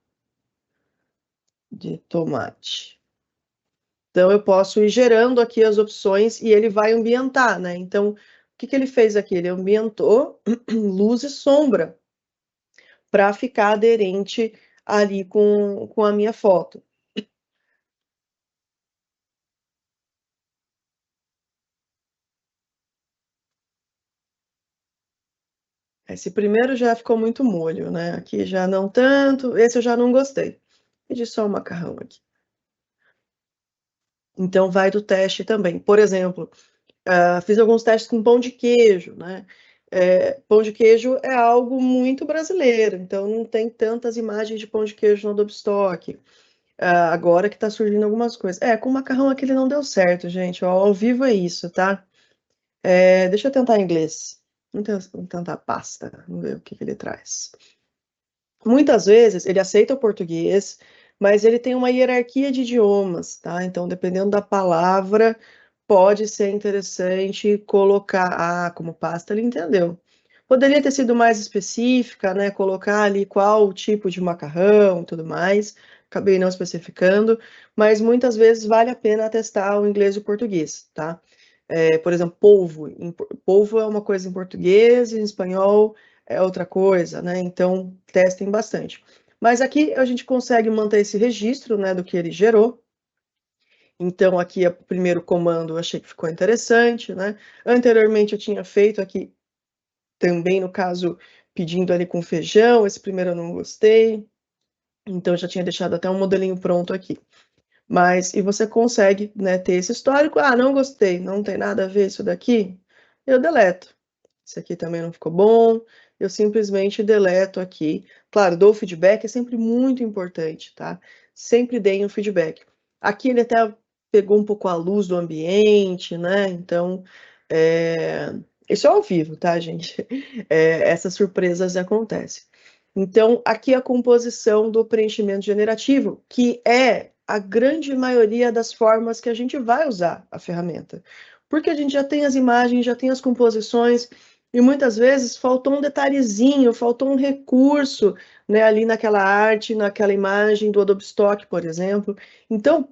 de tomate. Então, eu posso ir gerando aqui as opções e ele vai ambientar, né? Então, o que ele fez aqui? Ele ambientou luz e sombra para ficar aderente ali com a minha foto. Esse primeiro já ficou muito molho, né? Aqui já não tanto, esse eu já não gostei. Pedi só o macarrão aqui. Então, vai do teste também. Por exemplo, fiz alguns testes com pão de queijo, né? Pão de queijo é algo muito brasileiro, então não tem tantas imagens de pão de queijo no Adobe Stock. Agora que está surgindo algumas coisas. Com macarrão aquele não deu certo, gente. Ó, ao vivo é isso, tá? Deixa eu tentar em inglês. Vamos tentar pasta. Vamos ver o que ele traz. Muitas vezes ele aceita o português, mas ele tem uma hierarquia de idiomas, tá? Então, dependendo da palavra, pode ser interessante colocar, como pasta, ele entendeu. Poderia ter sido mais específica, né? Colocar ali qual tipo de macarrão e tudo mais. Acabei não especificando, mas muitas vezes vale a pena testar o inglês e o português, tá? Por exemplo, polvo. Polvo é uma coisa em português e em espanhol é outra coisa, né? Então, testem bastante. Mas aqui a gente consegue manter esse registro, né, do que ele gerou. Então, aqui o primeiro comando eu achei que ficou interessante, né? Anteriormente eu tinha feito aqui também, no caso, pedindo ali com feijão, esse primeiro eu não gostei. Então, eu já tinha deixado até um modelinho pronto aqui. Mas, e você consegue, né, ter esse histórico. Ah, não gostei, não tem nada a ver isso daqui. Eu deleto. Esse aqui também não ficou bom. Eu simplesmente deleto aqui. Claro, dou feedback, é sempre muito importante, tá? Sempre deem um feedback. Aqui ele até pegou um pouco a luz do ambiente, né? Então, isso é ao vivo, tá, gente? Essas surpresas acontecem. Então, aqui a composição do preenchimento generativo, que é a grande maioria das formas que a gente vai usar a ferramenta. Porque a gente já tem as imagens, já tem as composições, e muitas vezes faltou um detalhezinho, faltou um recurso, né, ali naquela arte, naquela imagem do Adobe Stock, por exemplo. Então,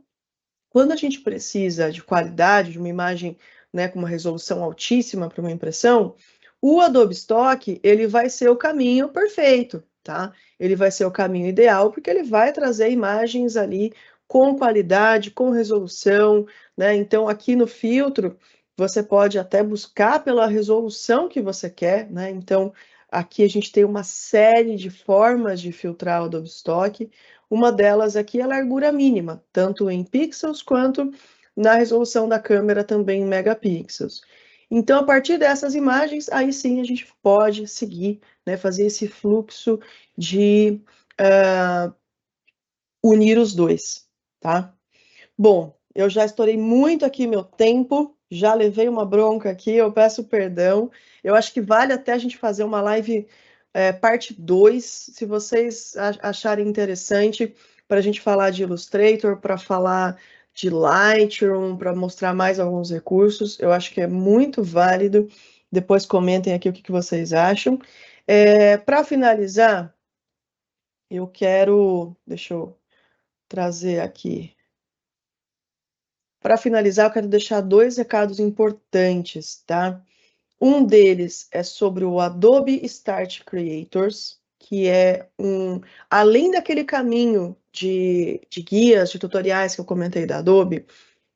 quando a gente precisa de qualidade, de uma imagem, né, com uma resolução altíssima para uma impressão, o Adobe Stock, ele vai ser o caminho perfeito, tá? Ele vai ser o caminho ideal, porque ele vai trazer imagens ali com qualidade, com resolução, né? Então, aqui no filtro, você pode até buscar pela resolução que você quer, né? Então, aqui a gente tem uma série de formas de filtrar o Adobe Stock. Uma delas aqui é a largura mínima, tanto em pixels quanto na resolução da câmera também em megapixels. Então, a partir dessas imagens, aí sim a gente pode seguir, né, fazer esse fluxo de unir os dois, tá? Bom, eu já estourei muito aqui meu tempo, já levei uma bronca aqui, eu peço perdão. Eu acho que vale até a gente fazer uma live parte 2, se vocês acharem interessante, para a gente falar de Illustrator, para falar de Lightroom, para mostrar mais alguns recursos. Eu acho que é muito válido. Depois comentem aqui o que vocês acham. Para finalizar, eu quero... Deixa eu trazer aqui. Para finalizar, eu quero deixar 2 recados importantes, tá? Um deles é sobre o Adobe Start Creators, que é além daquele caminho de guias, de tutoriais que eu comentei da Adobe,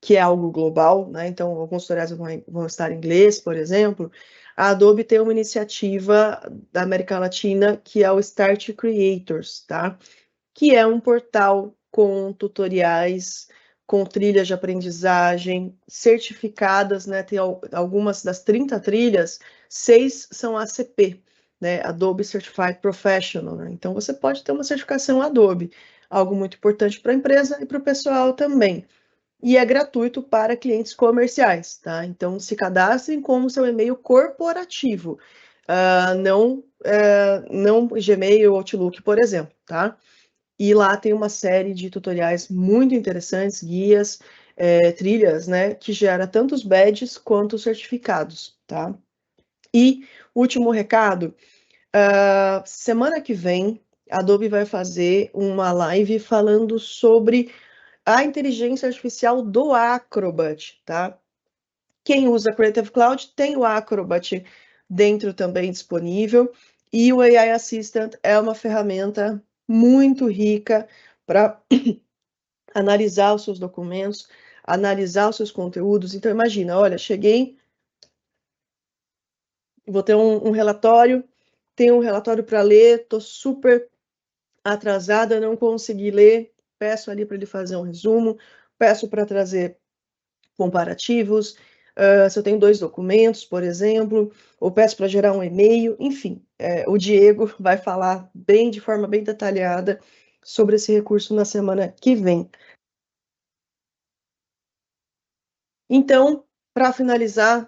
que é algo global, né? Então, alguns tutoriais vão estar em inglês, por exemplo. A Adobe tem uma iniciativa da América Latina que é o Start Creators, tá? Que é um portal com tutoriais, com trilhas de aprendizagem certificadas, né? Tem algumas das 30 trilhas, 6 são ACP, né? Adobe Certified Professional, né? Então, você pode ter uma certificação Adobe, algo muito importante para a empresa e para o pessoal também. E é gratuito para clientes comerciais, tá? Então, se cadastrem com o seu e-mail corporativo, não Gmail ou Outlook, por exemplo, tá? E lá tem uma série de tutoriais muito interessantes, guias, trilhas, né? Que gera tanto os badges quanto os certificados, tá? E, último recado, semana que vem, a Adobe vai fazer uma live falando sobre a inteligência artificial do Acrobat, tá? Quem usa Creative Cloud tem o Acrobat dentro também disponível, e o AI Assistant é uma ferramenta muito rica para analisar os seus documentos, analisar os seus conteúdos. Então, imagina, olha, cheguei, vou ter um relatório, tenho um relatório para ler, estou super atrasada, não consegui ler, peço ali para ele fazer um resumo, peço para trazer comparativos, se eu tenho 2 documentos, por exemplo, ou peço para gerar um e-mail, enfim, o Diego vai falar de forma bem detalhada sobre esse recurso na semana que vem. Então, para finalizar,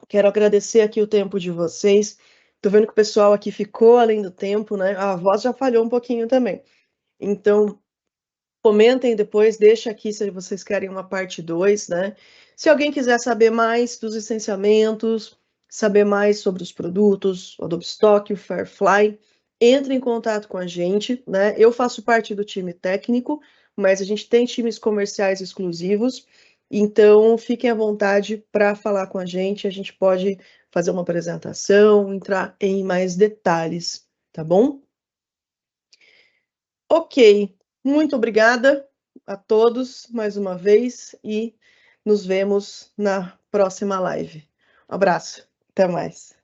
quero agradecer aqui o tempo de vocês. Tô vendo que o pessoal aqui ficou além do tempo, né? A voz já falhou um pouquinho também. Então, comentem depois, deixa aqui se vocês querem uma parte 2, né? Se alguém quiser saber mais dos licenciamentos, saber mais sobre os produtos, o Adobe Stock, o Firefly, entre em contato com a gente, né? Eu faço parte do time técnico, mas a gente tem times comerciais exclusivos, então fiquem à vontade para falar com a gente pode fazer uma apresentação, entrar em mais detalhes, tá bom? Ok, muito obrigada a todos mais uma vez e nos vemos na próxima live. Um abraço, até mais.